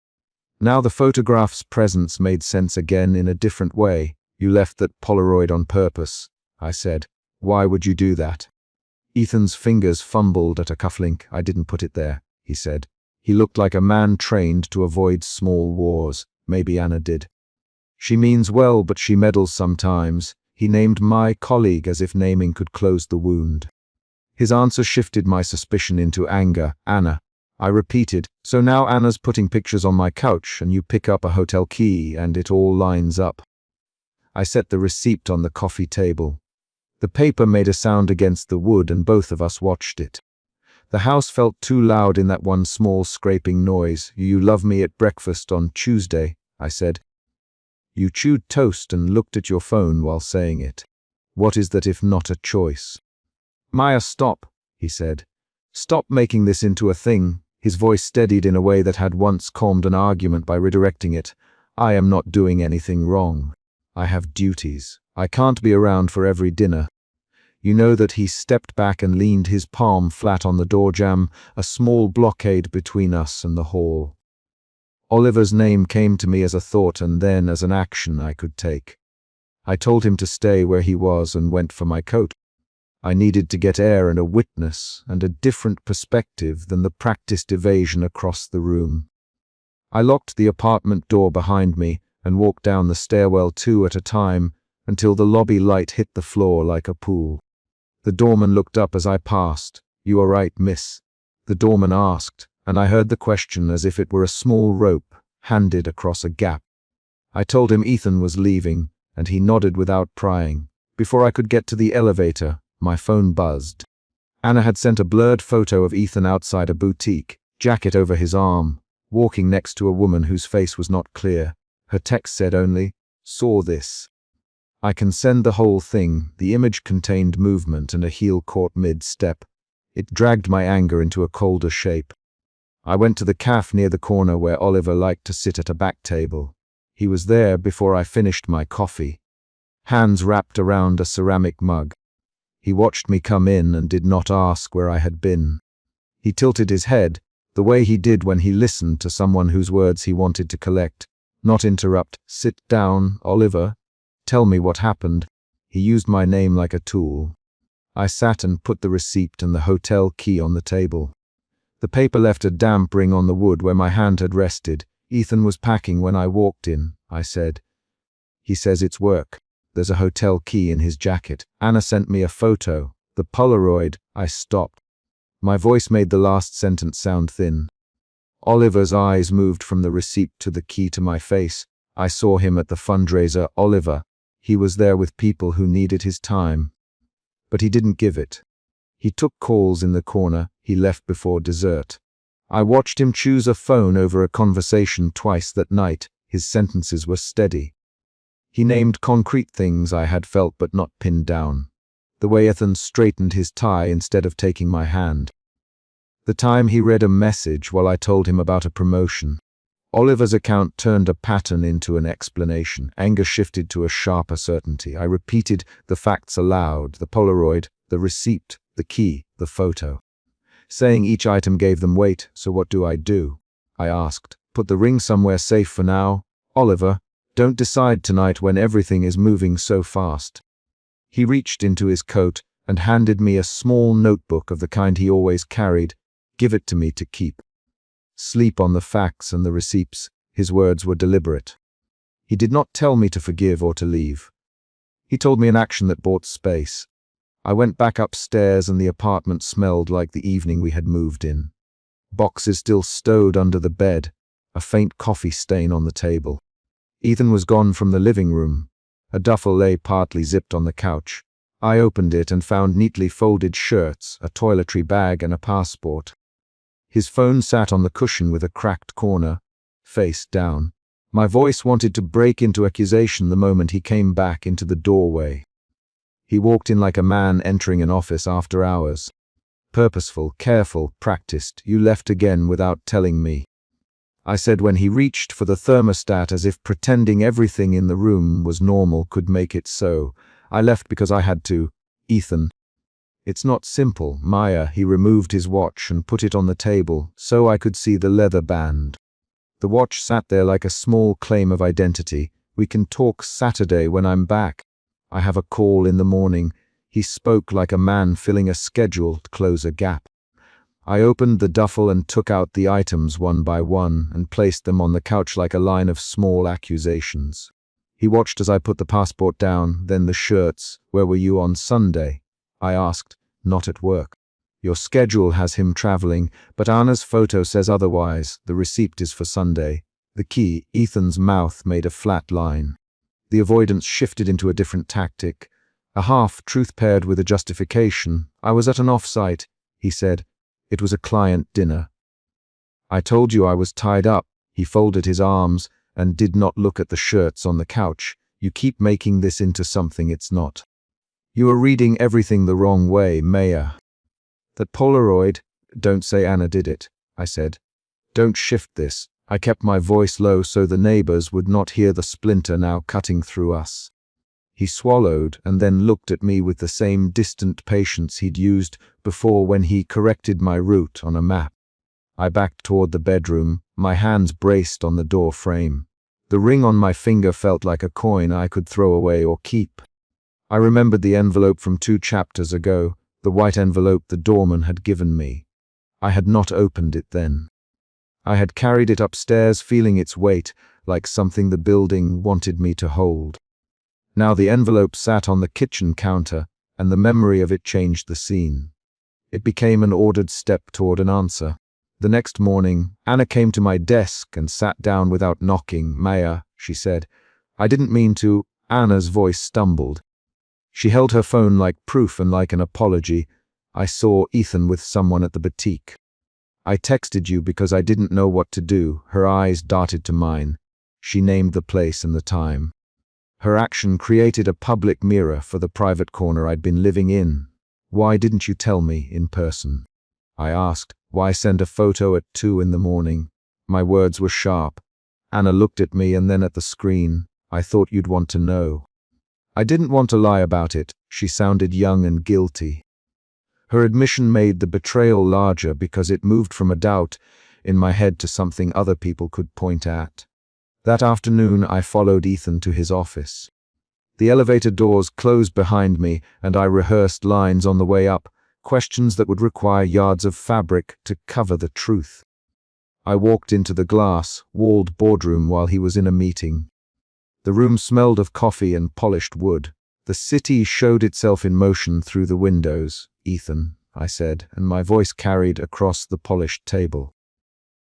Now the photograph's presence made sense again in a different way. "You left that Polaroid on purpose," I said. "Why would you do that?" Ethan's fingers fumbled at a cufflink. "I didn't put it there," he said. He looked like a man trained to avoid small wars. "Maybe Anna did. She means well, but she meddles sometimes." He named my colleague as if naming could close the wound. His answer shifted my suspicion into anger. "Anna," I repeated. "So now Anna's putting pictures on my couch and you pick up a hotel key and it all lines up." I set the receipt on the coffee table. The paper made a sound against the wood and both of us watched it. The house felt too loud in that one small scraping noise. "You love me at breakfast on Tuesday," I said. You chewed toast and looked at your phone while saying it. "What is that if not a choice?" "Maya, stop," he said. "Stop making this into a thing." His voice steadied in a way that had once calmed an argument by redirecting it. "I am not doing anything wrong. I have duties. I can't be around for every dinner." You know that he stepped back and leaned his palm flat on the door jamb, a small blockade between us and the hall. Oliver's name came to me as a thought and then as an action I could take. I told him to stay where he was and went for my coat. I needed to get air and a witness and a different perspective than the practiced evasion across the room. I locked the apartment door behind me and walked down the stairwell 2 at a time until the lobby light hit the floor like a pool. The doorman looked up as I passed. "You are right, miss?" the doorman asked, and I heard the question as if it were a small rope handed across a gap. I told him Ethan was leaving, and he nodded without prying. Before I could get to the elevator, my phone buzzed. Anna had sent a blurred photo of Ethan outside a boutique, jacket over his arm, walking next to a woman whose face was not clear. Her text said only, "Saw this." I can send the whole thing. The image contained movement and a heel caught mid-step. It dragged my anger into a colder shape. I went to the cafe near the corner where Oliver liked to sit at a back table. He was there before I finished my coffee, hands wrapped around a ceramic mug. He watched me come in and did not ask where I had been. He tilted his head, the way he did when he listened to someone whose words he wanted to collect, not interrupt. "Sit down, Oliver. Tell me what happened." He used my name like a tool. I sat and put the receipt and the hotel key on the table. The paper left a damp ring on the wood where my hand had rested. Ethan was packing when I walked in, I said. He says it's work. There's a hotel key in his jacket. Anna sent me a photo. The Polaroid. I stopped. My voice made the last sentence sound thin. Oliver's eyes moved from the receipt to the key to my face. I saw him at the fundraiser. Oliver. He was there with people who needed his time. But he didn't give it. He took calls in the corner. He left before dessert. I watched him choose a phone over a conversation twice that night. His sentences were steady. He named concrete things I had felt but not pinned down. The way Ethan straightened his tie instead of taking my hand. The time he read a message while I told him about a promotion. Oliver's account turned a pattern into an explanation. Anger shifted to a sharper certainty. I repeated the facts aloud, the Polaroid, the receipt, the key, the photo. Saying each item gave them weight, so what do? I asked. Put the ring somewhere safe for now. Oliver, don't decide tonight when everything is moving so fast. He reached into his coat and handed me a small notebook of the kind he always carried. Give it to me to keep. Sleep on the facts and the receipts. His words were deliberate. He did not tell me to forgive or to leave. He told me an action that bought space. I went back upstairs and the apartment smelled like the evening we had moved in. Boxes still stowed under the bed, a faint coffee stain on the table. Ethan was gone from the living room. A duffel lay partly zipped on the couch. I opened it and found neatly folded shirts, a toiletry bag and a passport. His phone sat on the cushion with a cracked corner, face down. My voice wanted to break into accusation the moment he came back into the doorway. He walked in like a man entering an office after hours. Purposeful, careful, practiced. You left again without telling me. I said when he reached for the thermostat as if pretending everything in the room was normal could make it so. I left because I had to. Ethan. It's not simple, Maya. He removed his watch and put it on the table so I could see the leather band. The watch sat there like a small claim of identity. We can talk Saturday when I'm back. I have a call in the morning. He spoke like a man filling a schedule to close a gap. I opened the duffel and took out the items one by one and placed them on the couch like a line of small accusations. He watched as I put the passport down, then the shirts. Where were you on Sunday? I asked. Not at work. Your schedule has him traveling, but Anna's photo says otherwise. The receipt is for Sunday. The key. Ethan's mouth made a flat line. The avoidance shifted into a different tactic. A half-truth paired with a justification. I was at an off-site, he said. It was a client dinner. I told you I was tied up. He folded his arms and did not look at the shirts on the couch. You keep making this into something it's not. You are reading everything the wrong way, Maya. That Polaroid, don't say Anna did it, I said. Don't shift this. I kept my voice low so the neighbors would not hear the splinter now cutting through us. He swallowed and then looked at me with the same distant patience he'd used before when he corrected my route on a map. I backed toward the bedroom, my hands braced on the door frame. The ring on my finger felt like a coin I could throw away or keep. I remembered the envelope from 2 chapters ago, the white envelope the doorman had given me. I had not opened it then. I had carried it upstairs, feeling its weight, like something the building wanted me to hold. Now the envelope sat on the kitchen counter, and the memory of it changed the scene. It became an ordered step toward an answer. The next morning, Anna came to my desk and sat down without knocking. Maya, she said. I didn't mean to. Anna's voice stumbled. She held her phone like proof and like an apology. I saw Ethan with someone at the boutique. I texted you because I didn't know what to do. Her eyes darted to mine. She named the place and the time. Her action created a public mirror for the private corner I'd been living in. Why didn't you tell me in person? I asked. Why send a photo at 2 in the morning? My words were sharp. Anna looked at me and then at the screen. I thought you'd want to know. I didn't want to lie about it. She sounded young and guilty. Her admission made the betrayal larger because it moved from a doubt in my head to something other people could point at. That afternoon, I followed Ethan to his office. The elevator doors closed behind me, and I rehearsed lines on the way up, questions that would require yards of fabric to cover the truth. I walked into the glass-walled boardroom while he was in a meeting. The room smelled of coffee and polished wood. The city showed itself in motion through the windows. "Ethan," I said, and my voice carried across the polished table.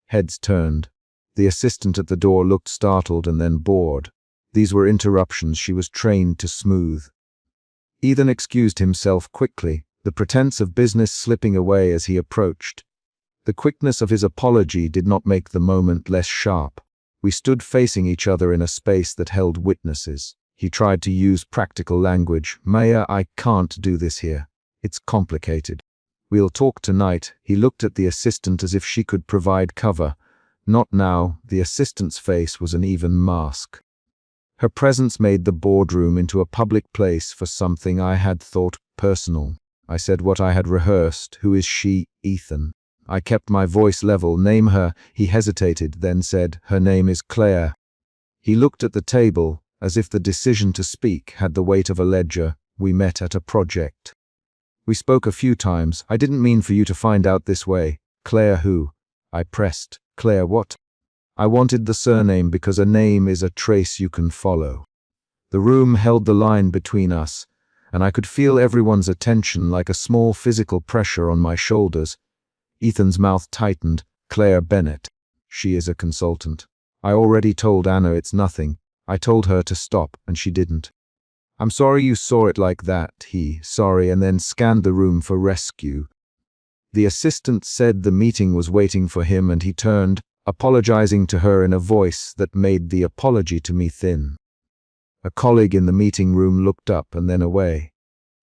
Heads turned. The assistant at the door looked startled and then bored. These were interruptions she was trained to smooth. Ethan excused himself quickly, the pretense of business slipping away as he approached. The quickness of his apology did not make the moment less sharp. We stood facing each other in a space that held witnesses. He tried to use practical language. "Maya, I can't do this here. It's complicated. We'll talk tonight." He looked at the assistant as if she could provide cover. Not now. The assistant's face was an even mask. Her presence made the boardroom into a public place for something I had thought personal. I said what I had rehearsed. "Who is she?" "Ethan." I kept my voice level. "Name her." He hesitated, then said, "Her name is Claire." He looked at the table, as if the decision to speak had the weight of a ledger. "We met at a project. We spoke a few times. I didn't mean for you to find out this way." "Claire who?" I pressed. "Claire what?" I wanted the surname because a name is a trace you can follow. The room held the line between us, and I could feel everyone's attention like a small physical pressure on my shoulders. Ethan's mouth tightened. "Claire Bennett. She is a consultant. I already told Anna it's nothing. I told her to stop, and she didn't." "I'm sorry you saw it like that." Sorry, and then scanned the room for rescue. The assistant said the meeting was waiting for him, and he turned, apologizing to her in a voice that made the apology to me thin. A colleague in the meeting room looked up and then away.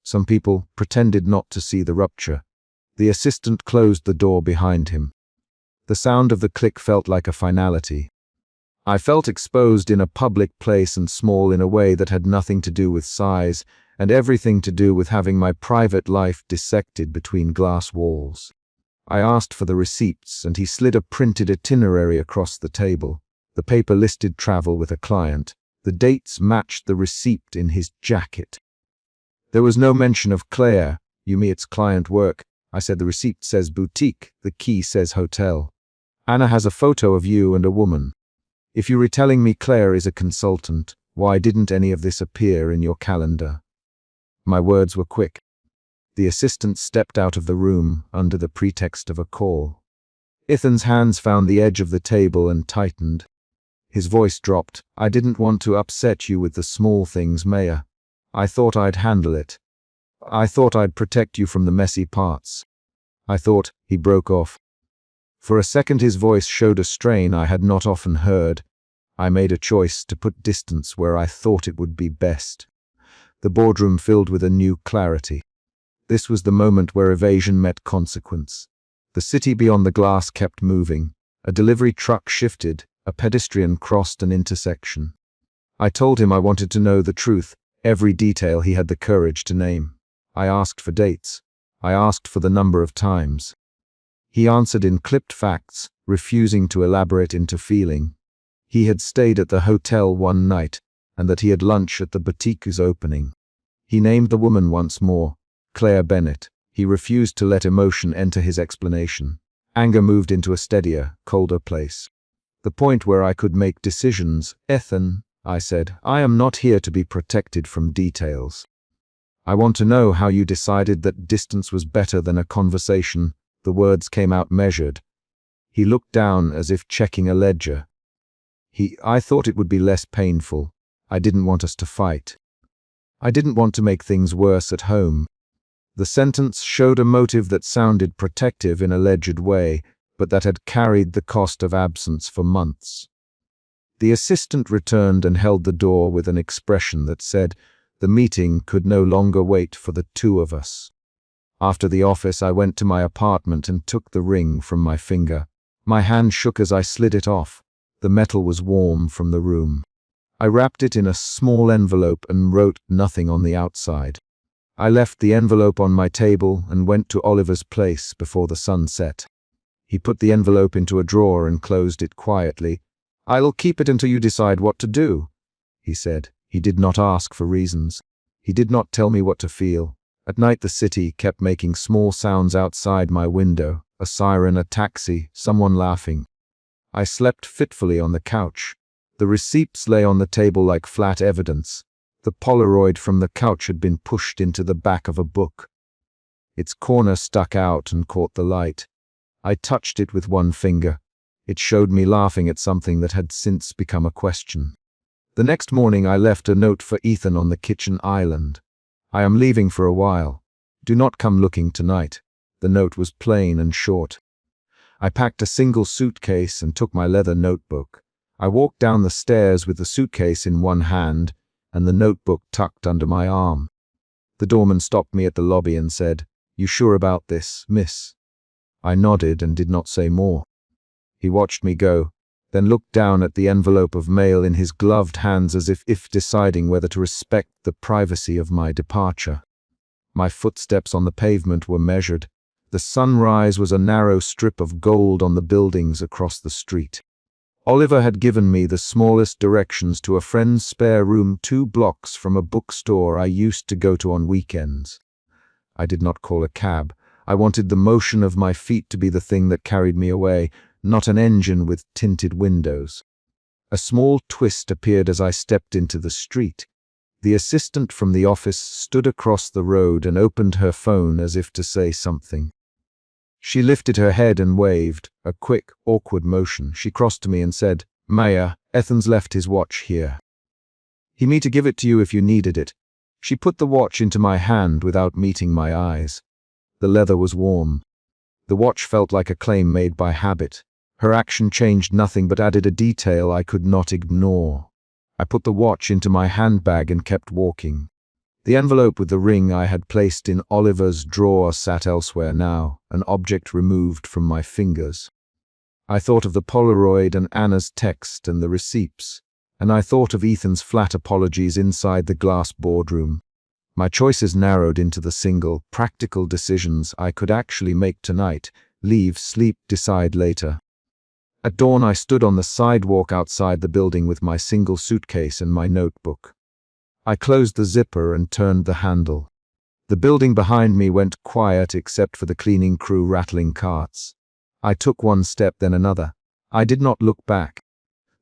Some people pretended not to see the rupture. The assistant closed the door behind him. The sound of the click felt like a finality. I felt exposed in a public place and small in a way that had nothing to do with size and everything to do with having my private life dissected between glass walls. I asked for the receipts, and he slid a printed itinerary across the table. The paper listed travel with a client. The dates matched the receipt in his jacket. There was no mention of Claire. "You mean it's client work?" I said. "The receipt says boutique, the key says hotel. Anna has a photo of you and a woman. If you're telling me Claire is a consultant, why didn't any of this appear in your calendar?" My words were quick. The assistant stepped out of the room under the pretext of a call. Ethan's hands found the edge of the table and tightened. His voice dropped. "I didn't want to upset you with the small things, Maya. I thought I'd handle it. I thought I'd protect you from the messy parts. I thought—" He broke off. For a second his voice showed a strain I had not often heard. I made a choice to put distance where I thought it would be best. The boardroom filled with a new clarity. This was the moment where evasion met consequence. The city beyond the glass kept moving. A delivery truck shifted. A pedestrian crossed an intersection. I told him I wanted to know the truth, every detail he had the courage to name. I asked for dates. I asked for the number of times. He answered in clipped facts, refusing to elaborate into feeling. He had stayed at the hotel one night, and that he had lunch at the boutique's opening. He named the woman once more, Claire Bennett. He refused to let emotion enter his explanation. Anger moved into a steadier, colder place. The point where I could make decisions. "Ethan," I said, "I am not here to be protected from details. I want to know how you decided that distance was better than a conversation." The words came out measured. He looked down as if checking a ledger. "I thought it would be less painful. I didn't want us to fight. I didn't want to make things worse at home." The sentence showed a motive that sounded protective in a alleged way, but that had carried the cost of absence for months. The assistant returned and held the door with an expression that said the meeting could no longer wait for the two of us. After the office, I went to my apartment and took the ring from my finger. My hand shook as I slid it off. The metal was warm from the room. I wrapped it in a small envelope and wrote nothing on the outside. I left the envelope on my table and went to Oliver's place before the sun set. He put the envelope into a drawer and closed it quietly. "I'll keep it until you decide what to do," he said. He did not ask for reasons. He did not tell me what to feel. At night the city kept making small sounds outside my window. A siren, a taxi, someone laughing. I slept fitfully on the couch. The receipts lay on the table like flat evidence. The Polaroid from the couch had been pushed into the back of a book. Its corner stuck out and caught the light. I touched it with one finger. It showed me laughing at something that had since become a question. The next morning I left a note for Ethan on the kitchen island. "I am leaving for a while. Do not come looking tonight." The note was plain and short. I packed a single suitcase and took my leather notebook. I walked down the stairs with the suitcase in one hand and the notebook tucked under my arm. The doorman stopped me at the lobby and said, "You sure about this, miss?" I nodded and did not say more. He watched me go, then looked down at the envelope of mail in his gloved hands as if deciding whether to respect the privacy of my departure. My footsteps on the pavement were measured. The sunrise was a narrow strip of gold on the buildings across the street. Oliver had given me the smallest directions to a friend's spare room 2 blocks from a bookstore I used to go to on weekends. I did not call a cab. I wanted the motion of my feet to be the thing that carried me away, not an engine with tinted windows. A small twist appeared as I stepped into the street. The assistant from the office stood across the road and opened her phone as if to say something. She lifted her head and waved, a quick, awkward motion. She crossed to me and said, "Maya, Ethan's left his watch here. He me to give it to you if you needed it." She put the watch into my hand without meeting my eyes. The leather was warm. The watch felt like a claim made by habit. Her action changed nothing but added a detail I could not ignore. I put the watch into my handbag and kept walking. The envelope with the ring I had placed in Oliver's drawer sat elsewhere now, an object removed from my fingers. I thought of the Polaroid and Anna's text and the receipts, and I thought of Ethan's flat apologies inside the glass boardroom. My choices narrowed into the single, practical decisions I could actually make tonight: leave, sleep, decide later. At dawn I stood on the sidewalk outside the building with my single suitcase and my notebook. I closed the zipper and turned the handle. The building behind me went quiet except for the cleaning crew rattling carts. I took one step, then another. I did not look back.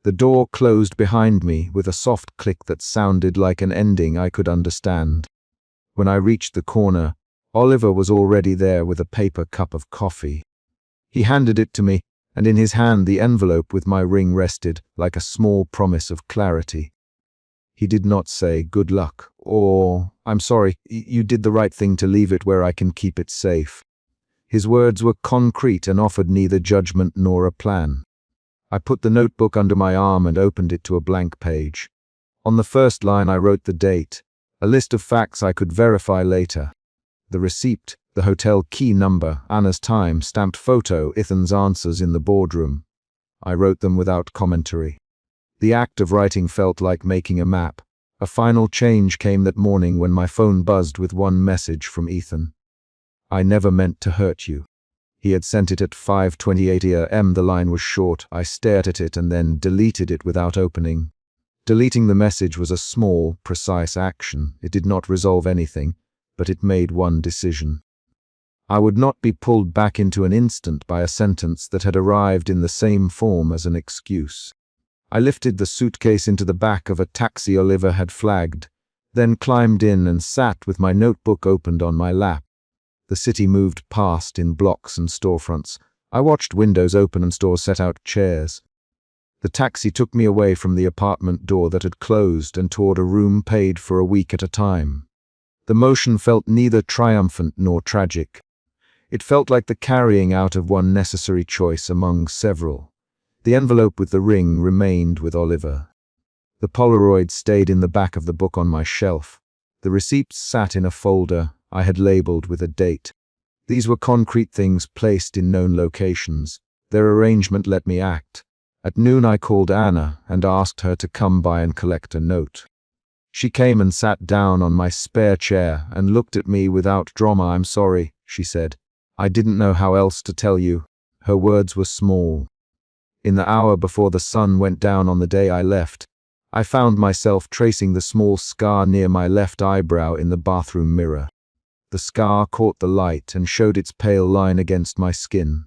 The door closed behind me with a soft click that sounded like an ending I could understand. When I reached the corner, Oliver was already there with a paper cup of coffee. He handed it to me, and in his hand the envelope with my ring rested, like a small promise of clarity. He did not say, "Good luck," or, "I'm sorry, you did the right thing to leave it where I can keep it safe." His words were concrete and offered neither judgment nor a plan. I put the notebook under my arm and opened it to a blank page. On the first line I wrote the date, a list of facts I could verify later. The receipt, the hotel key number, Anna's time, stamped photo, Ethan's answers in the boardroom. I wrote them without commentary. The act of writing felt like making a map. A final change came that morning when my phone buzzed with one message from Ethan. "I never meant to hurt you." He had sent it at 5:28 a.m. The line was short. I stared at it and then deleted it without opening. Deleting the message was a small, precise action. It did not resolve anything, but it made one decision. I would not be pulled back into an instant by a sentence that had arrived in the same form as an excuse. I lifted the suitcase into the back of a taxi Oliver had flagged, then climbed in and sat with my notebook opened on my lap. The city moved past in blocks and storefronts. I watched windows open and stores set out chairs. The taxi took me away from the apartment door that had closed and toward a room paid for a week at a time. The motion felt neither triumphant nor tragic. It felt like the carrying out of one necessary choice among several. The envelope with the ring remained with Oliver. The Polaroid stayed in the back of the book on my shelf. The receipts sat in a folder I had labeled with a date. These were concrete things placed in known locations. Their arrangement let me act. At noon I called Anna and asked her to come by and collect a note. She came and sat down on my spare chair and looked at me without drama. "I'm sorry," she said. "I didn't know how else to tell you." Her words were small. In the hour before the sun went down on the day I left, I found myself tracing the small scar near my left eyebrow in the bathroom mirror. The scar caught the light and showed its pale line against my skin.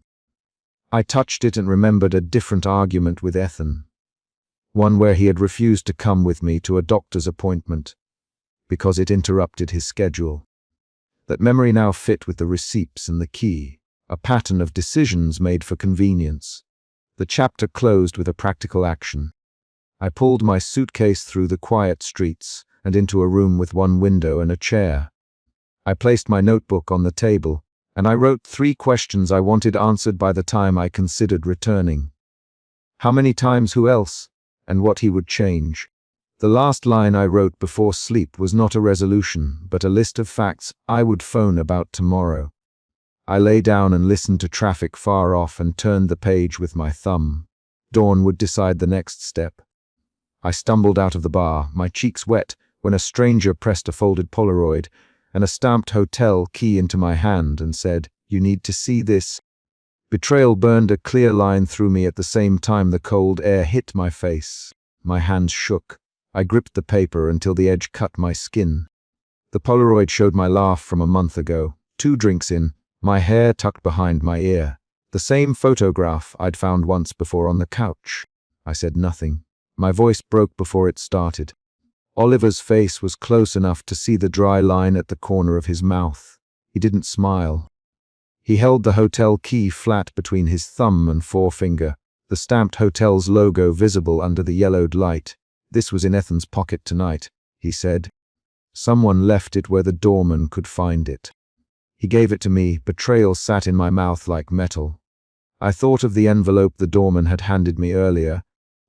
I touched it and remembered a different argument with Ethan. One where he had refused to come with me to a doctor's appointment because it interrupted his schedule. That memory now fit with the receipts and the key, a pattern of decisions made for convenience. The chapter closed with a practical action. I pulled my suitcase through the quiet streets and into a room with one window and a chair. I placed my notebook on the table, and I wrote 3 questions I wanted answered by the time I considered returning. How many times, who else, and what he would change. The last line I wrote before sleep was not a resolution, but a list of facts I would phone about tomorrow. I lay down and listened to traffic far off and turned the page with my thumb. Dawn would decide the next step. I stumbled out of the bar, my cheeks wet, when a stranger pressed a folded Polaroid and a stamped hotel key into my hand and said, "You need to see this." Betrayal burned a clear line through me at the same time the cold air hit my face. My hands shook. I gripped the paper until the edge cut my skin. The Polaroid showed my laugh from a month ago, 2 drinks in, my hair tucked behind my ear. The same photograph I'd found once before on the couch. I said nothing. My voice broke before it started. Oliver's face was close enough to see the dry line at the corner of his mouth. He didn't smile. He held the hotel key flat between his thumb and forefinger, the stamped hotel's logo visible under the yellowed light. "This was in Ethan's pocket tonight," he said. "Someone left it where the doorman could find it." He gave it to me. Betrayal sat in my mouth like metal. I thought of the envelope the doorman had handed me earlier,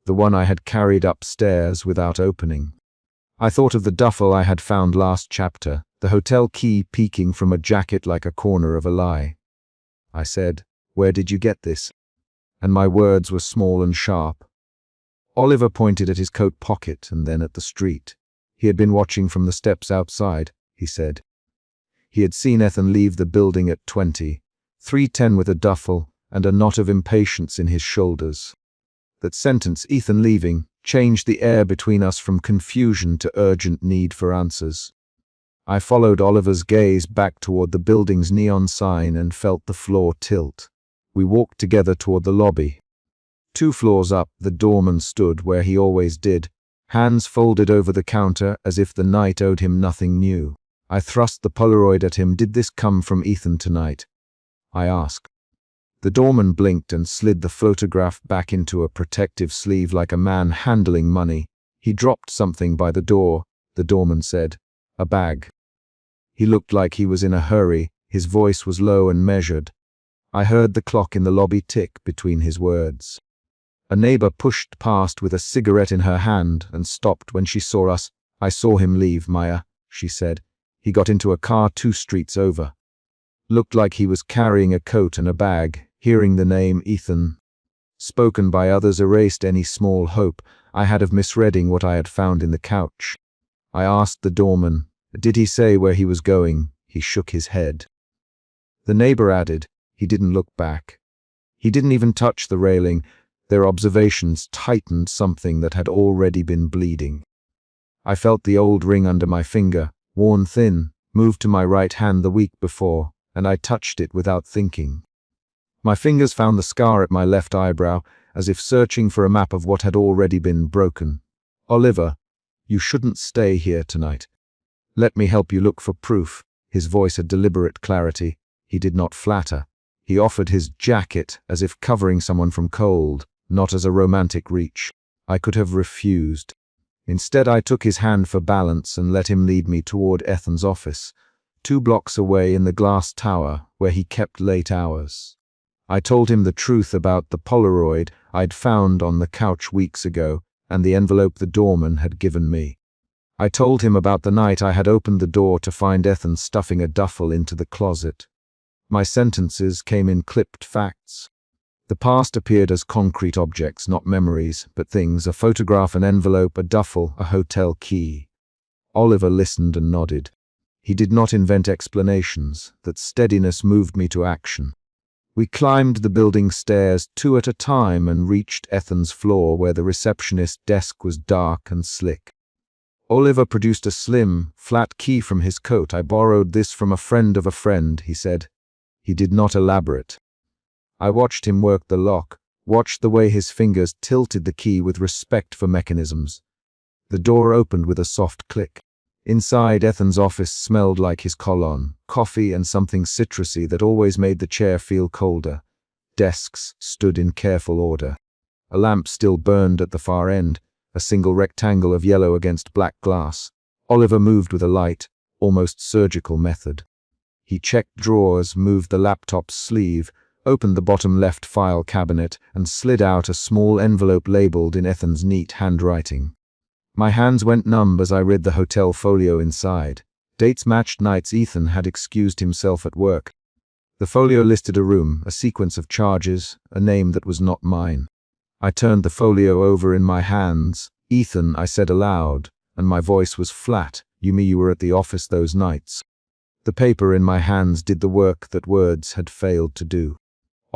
the one I had carried upstairs without opening. I thought of the duffel I had found last chapter, the hotel key peeking from a jacket like a corner of a lie. I said, "Where did you get this?" And my words were small and sharp. Oliver pointed at his coat pocket and then at the street. He had been watching from the steps outside, he said. He had seen Ethan leave the building at 3:10 with a duffel and a knot of impatience in his shoulders. That sentence, Ethan leaving, changed the air between us from confusion to urgent need for answers. I followed Oliver's gaze back toward the building's neon sign and felt the floor tilt. We walked together toward the lobby. 2 floors up, the doorman stood where he always did, hands folded over the counter as if the night owed him nothing new. I thrust the Polaroid at him. "Did this come from Ethan tonight?" I asked. The doorman blinked and slid the photograph back into a protective sleeve like a man handling money. "He dropped something by the door," the doorman said. "A bag." He looked like he was in a hurry. His voice was low and measured. I heard the clock in the lobby tick between his words. A neighbor pushed past with a cigarette in her hand and stopped when she saw us. "I saw him leave, Maya," she said. "He got into a car 2 streets over. Looked like he was carrying a coat and a bag." Hearing the name Ethan, spoken by others, erased any small hope I had of misreading what I had found in the couch. I asked the doorman, "Did he say where he was going?" He shook his head. The neighbor added, "He didn't look back. He didn't even touch the railing." Their observations tightened something that had already been bleeding. I felt the old ring under my finger, worn thin, moved to my right hand the week before, and I touched it without thinking. My fingers found the scar at my left eyebrow, as if searching for a map of what had already been broken. "Oliver, you shouldn't stay here tonight. Let me help you look for proof." His voice had deliberate clarity. He did not flatter. He offered his jacket as if covering someone from cold, not as a romantic reach. I could have refused. Instead, I took his hand for balance and let him lead me toward Ethan's office, 2 blocks away in the glass tower where he kept late hours. I told him the truth about the Polaroid I'd found on the couch weeks ago and the envelope the doorman had given me. I told him about the night I had opened the door to find Ethan stuffing a duffel into the closet. My sentences came in clipped facts. The past appeared as concrete objects, not memories, but things: a photograph, an envelope, a duffel, a hotel key. Oliver listened and nodded. He did not invent explanations. That steadiness moved me to action. We climbed the building stairs 2 at a time and reached Ethan's floor where the receptionist's desk was dark and slick. Oliver produced a slim, flat key from his coat. "I borrowed this from a friend of a friend," he said. He did not elaborate. I watched him work the lock, watched the way his fingers tilted the key with respect for mechanisms. The door opened with a soft click. Inside, Ethan's office smelled like his cologne, coffee and something citrusy that always made the chair feel colder. Desks stood in careful order. A lamp still burned at the far end, a single rectangle of yellow against black glass. Oliver moved with a light, almost surgical method. He checked drawers, moved the laptop's sleeve, opened the bottom left file cabinet, and slid out a small envelope labeled in Ethan's neat handwriting. My hands went numb as I read the hotel folio inside. Dates matched nights Ethan had excused himself at work. The folio listed a room, a sequence of charges, a name that was not mine. I turned the folio over in my hands. "Ethan," I said aloud, and my voice was flat. "You mean you were at the office those nights?" The paper in my hands did the work that words had failed to do.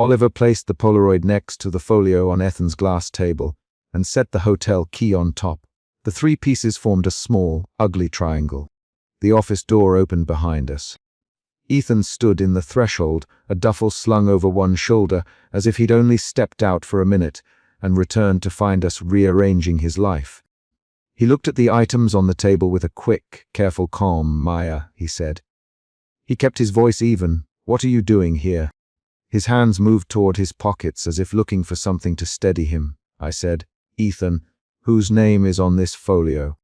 Oliver placed the Polaroid next to the folio on Ethan's glass table and set the hotel key on top. The three pieces formed a small, ugly triangle. The office door opened behind us. Ethan stood in the threshold, a duffel slung over one shoulder, as if he'd only stepped out for a minute and returned to find us rearranging his life. He looked at the items on the table with a quick, careful calm. "Maya," he said. He kept his voice even. "What are you doing here?" His hands moved toward his pockets as if looking for something to steady him. I said, "Ethan, whose name is on this folio?"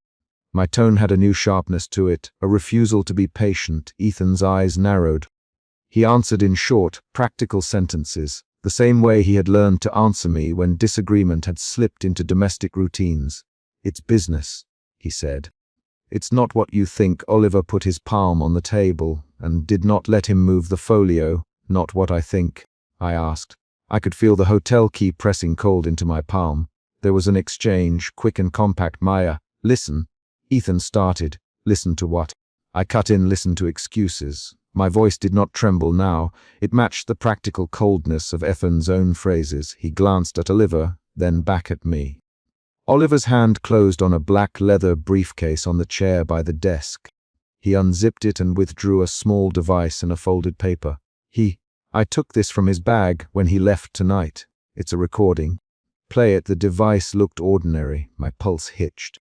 My tone had a new sharpness to it, a refusal to be patient. Ethan's eyes narrowed. He answered in short, practical sentences, the same way he had learned to answer me when disagreement had slipped into domestic routines. "It's business," he said. "It's not what you think." Oliver put his palm on the table and did not let him move the folio. "Not what I think?" I asked. I could feel the hotel key pressing cold into my palm. There was an exchange, quick and compact. "Maya, listen." Ethan started. "Listen to what?" I cut in. "Listen to excuses." My voice did not tremble now. It matched the practical coldness of Ethan's own phrases. He glanced at Oliver, then back at me. Oliver's hand closed on a black leather briefcase on the chair by the desk. He unzipped it and withdrew a small device and a folded paper. I took this from his bag when he left tonight. It's a recording. Play it." The device looked ordinary. My pulse hitched.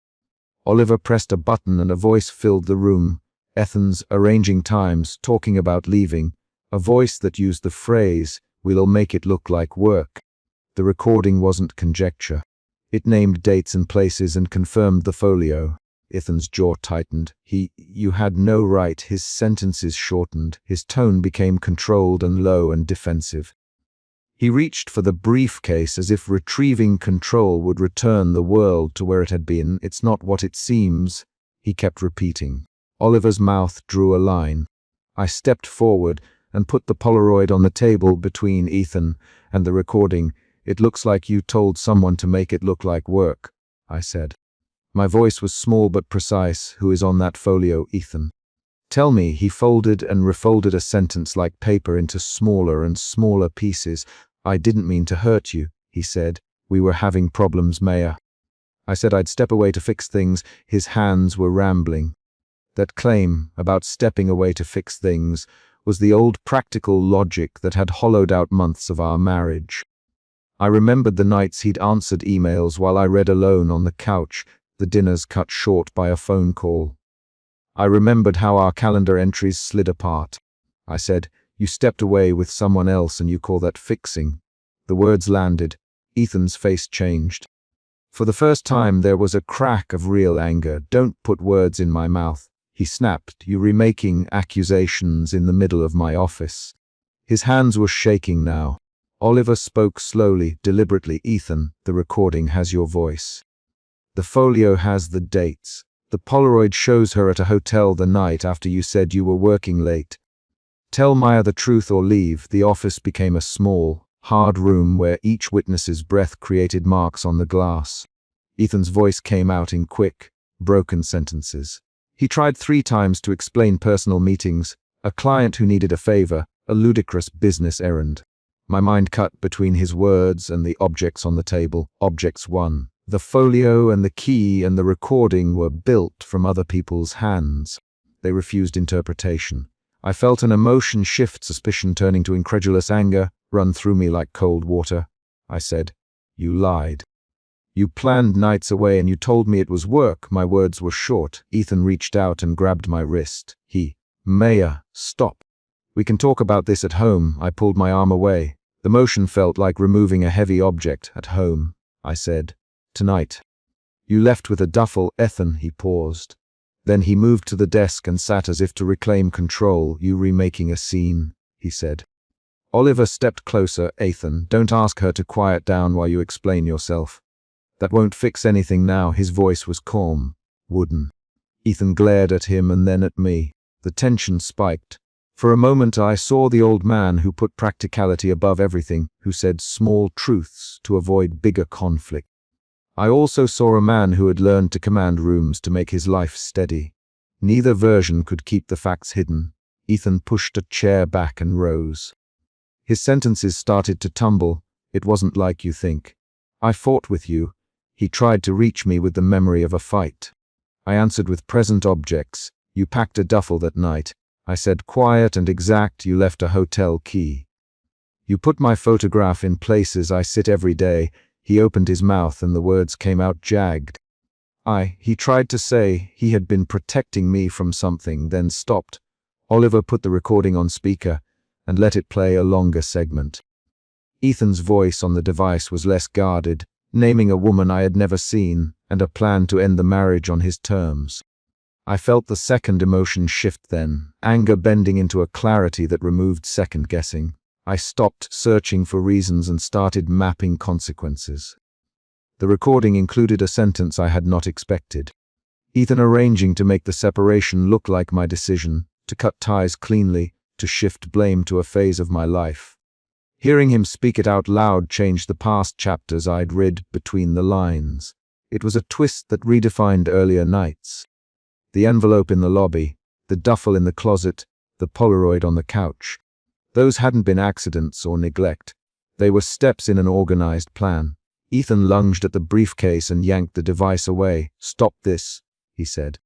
Oliver pressed a button and a voice filled the room. Ethan's arranging times, talking about leaving. A voice that used the phrase, "We'll make it look like work." The recording wasn't conjecture. It named dates and places and confirmed the folio. Ethan's jaw tightened. You had no right." His sentences shortened. His tone became controlled and low and defensive. He reached for the briefcase as if retrieving control would return the world to where it had been. "It's not what it seems," he kept repeating. Oliver's mouth drew a line. I stepped forward and put the Polaroid on the table between Ethan and the recording. "It looks like you told someone to make it look like work," I said. My voice was small but precise. "Who is on that folio, Ethan?" "Tell me." He folded and refolded a sentence like paper into smaller and smaller pieces. "I didn't mean to hurt you," he said. "We were having problems, Maya." I said I'd step away to fix things. His hands were rambling. That claim about stepping away to fix things was the old practical logic that had hollowed out months of our marriage. I remembered the nights he'd answered emails while I read alone on the couch, the dinners cut short by a phone call. I remembered how our calendar entries slid apart. I said, "You stepped away with someone else and you call that fixing?" The words landed. Ethan's face changed. For the first time there was a crack of real anger. "Don't put words in my mouth," he snapped. "You remaking accusations in the middle of my office." His hands were shaking now. Oliver spoke slowly, deliberately. "Ethan, the recording has your voice. The folio has the dates. The Polaroid shows her at a hotel the night after you said you were working late. Tell Maya the truth or leave." The office became a small, hard room where each witness's breath created marks on the glass. Ethan's voice came out in quick, broken sentences. He tried 3 times to explain personal meetings, a client who needed a favor, a ludicrous business errand. My mind cut between his words and the objects on the table. Objects 1. The folio and the key and the recording were built from other people's hands. They refused interpretation. I felt an emotion shift, suspicion turning to incredulous anger, run through me like cold water. I said, "You lied. You planned nights away and you told me it was work." My words were short. Ethan reached out and grabbed my wrist. Maya, stop. "We can talk about this at home." I pulled my arm away. The motion felt like removing a heavy object. "At home," I said. "Tonight." "You left with a duffel." "Ethan," he paused. Then he moved to the desk and sat as if to reclaim control. "You remaking a scene," he said. Oliver stepped closer. "Ethan, don't ask her to quiet down while you explain yourself. That won't fix anything now." His voice was calm, wooden. Ethan glared at him and then at me. The tension spiked. For a moment I saw the old man who put practicality above everything, who said small truths to avoid bigger conflict. I also saw a man who had learned to command rooms to make his life steady. Neither version could keep the facts hidden. Ethan pushed a chair back and rose. His sentences started to tumble. "It wasn't like you think. I fought with you." He tried to reach me with the memory of a fight. I answered with present objects. "You packed a duffel that night." I said, quiet and exact. "You left a hotel key. You put my photograph in places I sit every day." He opened his mouth and the words came out jagged. He tried to say he had been protecting me from something, then stopped. Oliver put the recording on speaker and let it play a longer segment. Ethan's voice on the device was less guarded, naming a woman I had never seen and a plan to end the marriage on his terms. I felt the second emotion shift then, anger bending into a clarity that removed second-guessing. I stopped searching for reasons and started mapping consequences. The recording included a sentence I had not expected. Ethan arranging to make the separation look like my decision, to cut ties cleanly, to shift blame to a phase of my life. Hearing him speak it out loud changed the past chapters I'd read between the lines. It was a twist that redefined earlier nights. The envelope in the lobby, the duffel in the closet, the Polaroid on the couch. Those hadn't been accidents or neglect. They were steps in an organized plan. Ethan lunged at the briefcase and yanked the device away. "Stop this," he said.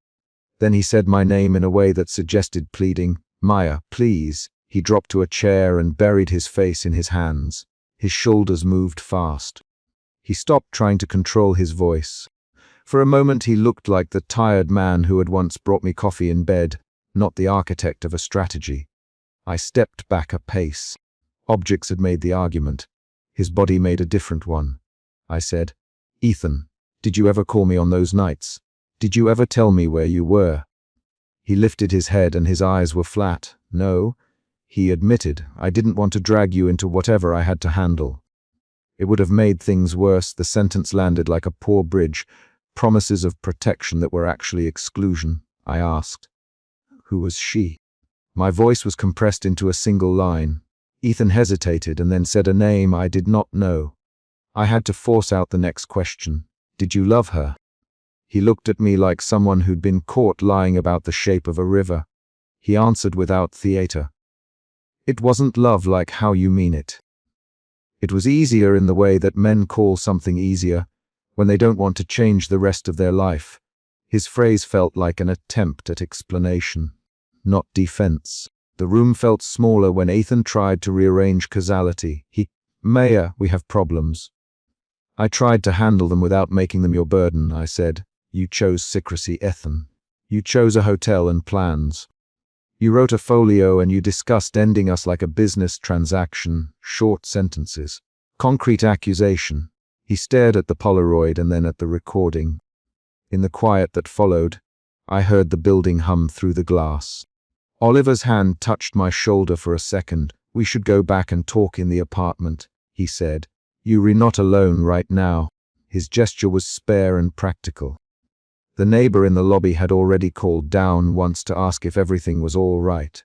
Then he said my name in a way that suggested pleading. "Maya, please." He dropped to a chair and buried his face in his hands. His shoulders moved fast. He stopped trying to control his voice. For a moment he looked like the tired man who had once brought me coffee in bed, not the architect of a strategy. I stepped back a pace. Objects had made the argument. His body made a different one. I said, "Ethan, did you ever call me on those nights? Did you ever tell me where you were?" He lifted his head and his eyes were flat. "No," he admitted. "I didn't want to drag you into whatever I had to handle." It would have made things worse. The sentence landed like a poor bridge. Promises of protection that were actually exclusion. I asked, "Who was she?" My voice was compressed into a single line. Ethan hesitated and then said a name I did not know. I had to force out the next question. "Did you love her?" He looked at me like someone who'd been caught lying about the shape of a river. He answered without theater. "It wasn't love like how you mean it. It was easier in the way that men call something easier, when they don't want to change the rest of their life." His phrase felt like an attempt at explanation, not defense. The room felt smaller when Ethan tried to rearrange causality. "Maya, we have problems. I tried to handle them without making them your burden." I said, "You chose secrecy, Ethan. You chose a hotel and plans. You wrote a folio and you discussed ending us like a business transaction, short sentences, concrete accusation." He stared at the Polaroid and then at the recording. In the quiet that followed, I heard the building hum through the glass. Oliver's hand touched my shoulder for a second. "We should go back and talk in the apartment," he said. "You're not alone right now." His gesture was spare and practical. The neighbor in the lobby had already called down once to ask if everything was all right.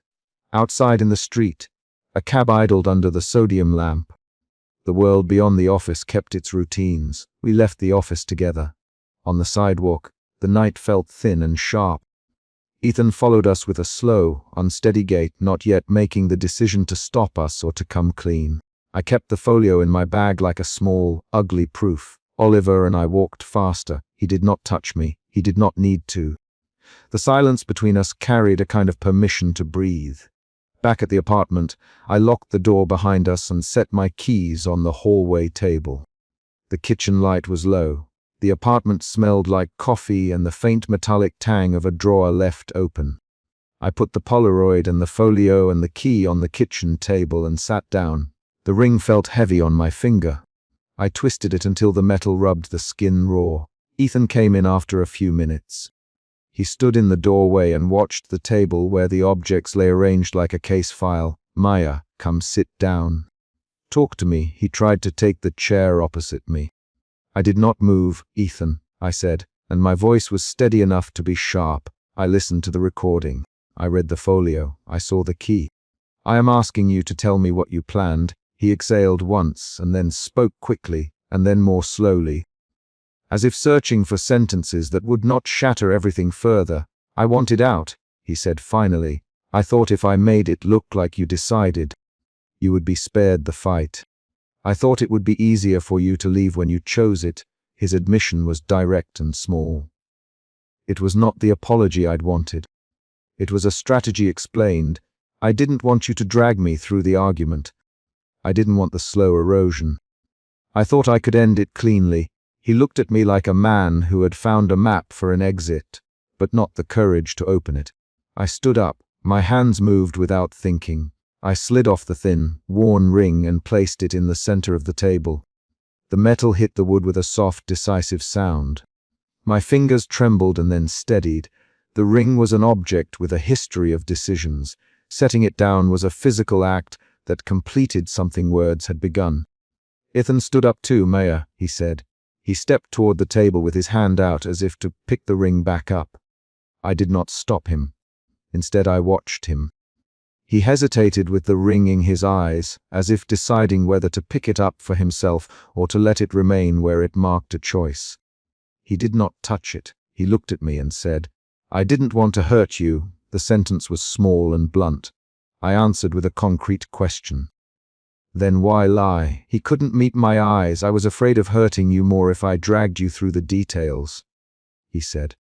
Outside in the street, a cab idled under the sodium lamp. The world beyond the office kept its routines. We left the office together. On the sidewalk, the night felt thin and sharp. Ethan followed us with a slow, unsteady gait, not yet making the decision to stop us or to come clean. I kept the folio in my bag like a small, ugly proof. Oliver and I walked faster. He did not touch me. He did not need to. The silence between us carried a kind of permission to breathe. Back at the apartment, I locked the door behind us and set my keys on the hallway table. The kitchen light was low. The apartment smelled like coffee and the faint metallic tang of a drawer left open. I put the Polaroid and the folio and the key on the kitchen table and sat down. The ring felt heavy on my finger. I twisted it until the metal rubbed the skin raw. Ethan came in after a few minutes. He stood in the doorway and watched the table where the objects lay arranged like a case file. "Maya, come sit down. Talk to me." He tried to take the chair opposite me. I did not move. "Ethan," I said, and my voice was steady enough to be sharp. I listened to the recording. I read the folio. I saw the key. "I am asking you to tell me what you planned." He exhaled once and then spoke quickly and then more slowly, as if searching for sentences that would not shatter everything further. "I wanted out," he said finally. "I thought if I made it look like you decided, you would be spared the fight. I thought it would be easier for you to leave when you chose it." His admission was direct and small. It was not the apology I'd wanted. It was a strategy explained. I didn't want you to drag me through the argument. I didn't want the slow erosion. I thought I could end it cleanly. He looked at me like a man who had found a map for an exit, but not the courage to open it. I stood up. My hands moved without thinking. I slid off the thin, worn ring and placed it in the center of the table. The metal hit the wood with a soft, decisive sound. My fingers trembled and then steadied. The ring was an object with a history of decisions. Setting it down was a physical act that completed something words had begun. "Ethan stood up too, Maya," he said. He stepped toward the table with his hand out as if to pick the ring back up. I did not stop him. Instead, I watched him. He hesitated with the ring in his eyes, as if deciding whether to pick it up for himself or to let it remain where it marked a choice. He did not touch it. He looked at me and said, "I didn't want to hurt you." The sentence was small and blunt. I answered with a concrete question. "Then why lie?" He couldn't meet my eyes. "I was afraid of hurting you more if I dragged you through the details," he said.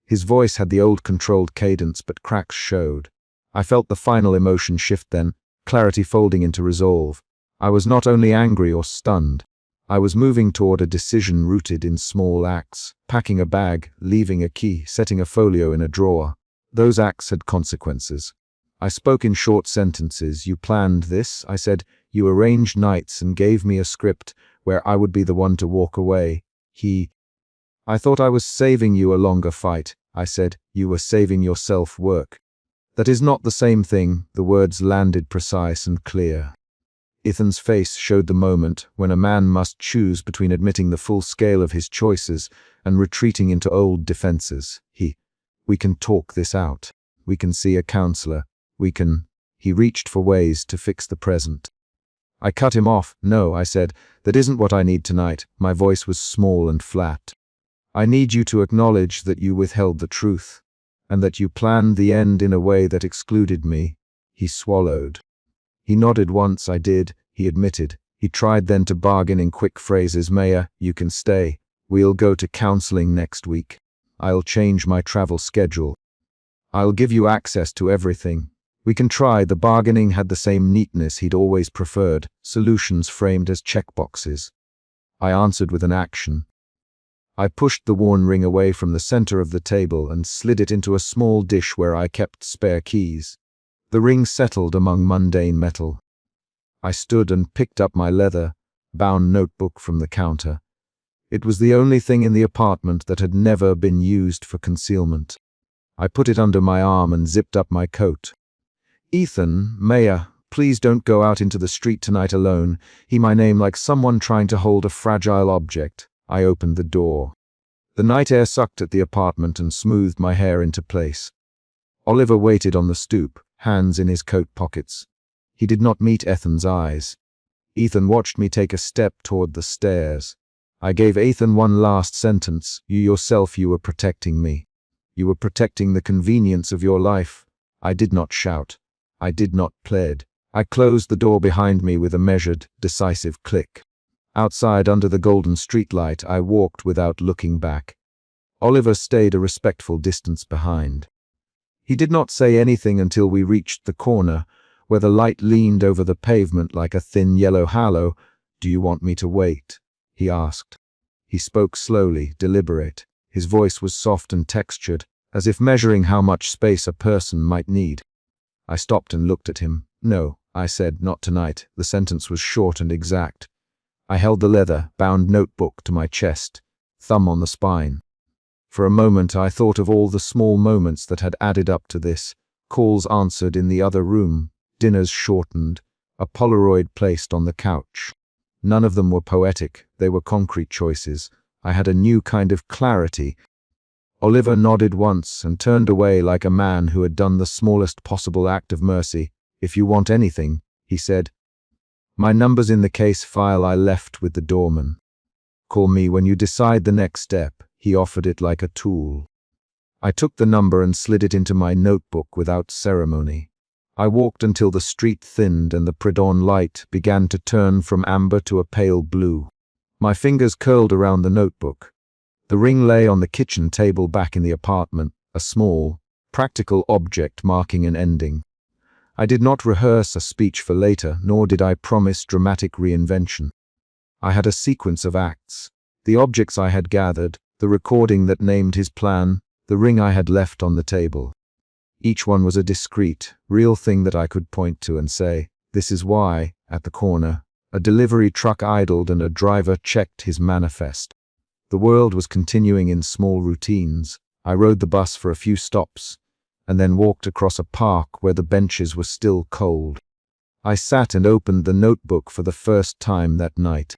His voice had the old controlled cadence, but cracks showed. I felt the final emotion shift then, clarity folding into resolve. I was not only angry or stunned. I was moving toward a decision rooted in small acts. Packing a bag, leaving a key, setting a folio in a drawer. Those acts had consequences. I spoke in short sentences. "You planned this," I said. "You arranged nights and gave me a script where I would be the one to walk away." "I thought I was saving you a longer fight," I said. "You were saving yourself work." "That is not the same thing." The words landed precise and clear. Ethan's face showed the moment when a man must choose between admitting the full scale of his choices and retreating into old defenses. "We can talk this out. We can see a counselor. We can—" He reached for ways to fix the present. I cut him off. "No," I said, "that isn't what I need tonight." My voice was small and flat. "I need you to acknowledge that you withheld the truth, and that you planned the end in a way that excluded me." He swallowed. He nodded once. "I did," he admitted. He tried then to bargain in quick phrases. "Maya, you can stay. We'll go to counseling next week. I'll change my travel schedule. I'll give you access to everything. We can try." The bargaining had the same neatness he'd always preferred, solutions framed as checkboxes. I answered with an action. I pushed the worn ring away from the center of the table and slid it into a small dish where I kept spare keys. The ring settled among mundane metal. I stood and picked up my leather-bound notebook from the counter. It was the only thing in the apartment that had never been used for concealment. I put it under my arm and zipped up my coat. "Ethan, Maya, please don't go out into the street tonight alone." My name like someone trying to hold a fragile object. I opened the door. The night air sucked at the apartment and smoothed my hair into place. Oliver waited on the stoop, hands in his coat pockets. He did not meet Ethan's eyes. Ethan watched me take a step toward the stairs. I gave Ethan one last sentence. You were protecting me. You were protecting the convenience of your life." I did not shout. I did not plead. I closed the door behind me with a measured, decisive click. Outside under the golden streetlight, I walked without looking back. Oliver stayed a respectful distance behind. He did not say anything until we reached the corner, where the light leaned over the pavement like a thin yellow halo. "Do you want me to wait?" he asked. He spoke slowly, deliberate. His voice was soft and textured, as if measuring how much space a person might need. I stopped and looked at him. "No," I said, "not tonight." The sentence was short and exact. I held the leather-bound notebook to my chest, thumb on the spine. For a moment I thought of all the small moments that had added up to this. Calls answered in the other room, dinners shortened, a Polaroid placed on the couch. None of them were poetic, they were concrete choices. I had a new kind of clarity. Oliver nodded once and turned away like a man who had done the smallest possible act of mercy. "If you want anything," he said. "My number's in the case file I left with the doorman. Call me when you decide the next step." He offered it like a tool. I took the number and slid it into my notebook without ceremony. I walked until the street thinned and the pre-dawn light began to turn from amber to a pale blue. My fingers curled around the notebook. The ring lay on the kitchen table back in the apartment, a small, practical object marking an ending. I did not rehearse a speech for later, nor did I promise dramatic reinvention. I had a sequence of acts. The objects I had gathered, the recording that named his plan, the ring I had left on the table. Each one was a discrete, real thing that I could point to and say, "This is why." At the corner, a delivery truck idled and a driver checked his manifest. The world was continuing in small routines. I rode the bus for a few stops, and then walked across a park where the benches were still cold. I sat and opened the notebook for the first time that night.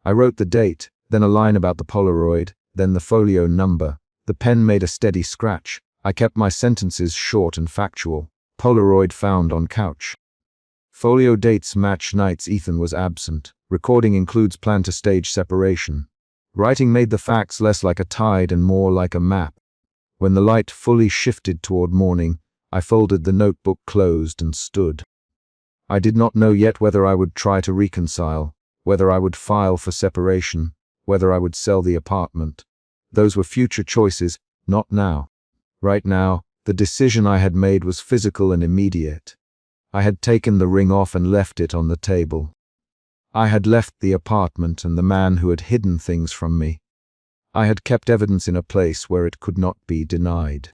I wrote the date, then a line about the Polaroid, then the folio number. The pen made a steady scratch. I kept my sentences short and factual. Polaroid found on couch. Folio dates match nights Ethan was absent. Recording includes plan to stage separation. Writing made the facts less like a tide and more like a map. When the light fully shifted toward morning, I folded the notebook closed and stood. I did not know yet whether I would try to reconcile, whether I would file for separation, whether I would sell the apartment. Those were future choices, not now. Right now, the decision I had made was physical and immediate. I had taken the ring off and left it on the table. I had left the apartment and the man who had hidden things from me. I had kept evidence in a place where it could not be denied.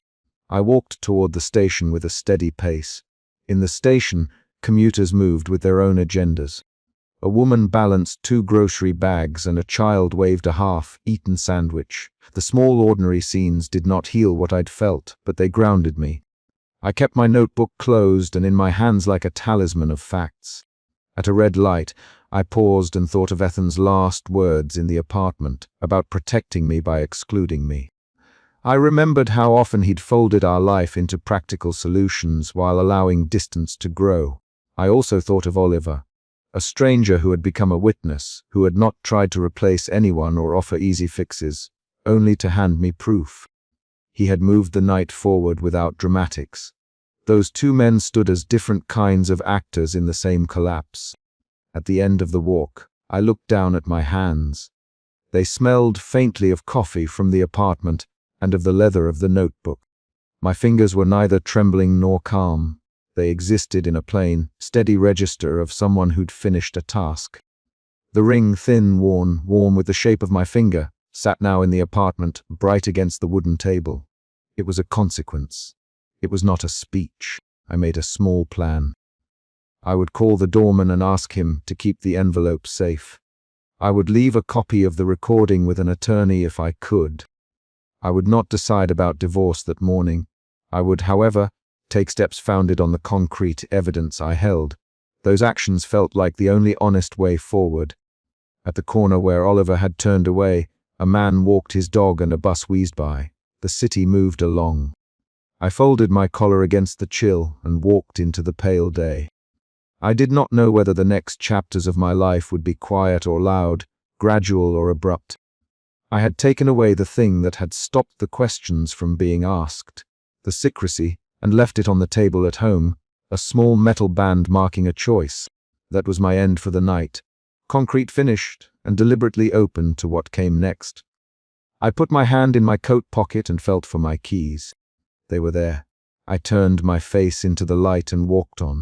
I walked toward the station with a steady pace. In the station, commuters moved with their own agendas. A woman balanced 2 grocery bags and a child waved a half-eaten sandwich. The small ordinary scenes did not heal what I'd felt, but they grounded me. I kept my notebook closed and in my hands like a talisman of facts. At a red light, I paused and thought of Ethan's last words in the apartment, about protecting me by excluding me. I remembered how often he'd folded our life into practical solutions while allowing distance to grow. I also thought of Oliver. A stranger who had become a witness, who had not tried to replace anyone or offer easy fixes, only to hand me proof. He had moved the night forward without dramatics. Those 2 men stood as different kinds of actors in the same collapse. At the end of the walk, I looked down at my hands. They smelled faintly of coffee from the apartment and of the leather of the notebook. My fingers were neither trembling nor calm. They existed in a plain, steady register of someone who'd finished a task. The ring, thin, worn, warm with the shape of my finger, sat now in the apartment, bright against the wooden table. It was a consequence. It was not a speech. I made a small plan. I would call the doorman and ask him to keep the envelope safe. I would leave a copy of the recording with an attorney if I could. I would not decide about divorce that morning. I would, however, take steps founded on the concrete evidence I held. Those actions felt like the only honest way forward. At the corner where Oliver had turned away, a man walked his dog and a bus wheezed by. The city moved along. I folded my collar against the chill and walked into the pale day. I did not know whether the next chapters of my life would be quiet or loud, gradual or abrupt. I had taken away the thing that had stopped the questions from being asked, the secrecy, and left it on the table at home, a small metal band marking a choice. That was my end for the night, concrete finished and deliberately open to what came next. I put my hand in my coat pocket and felt for my keys. They were there. I turned my face into the light and walked on.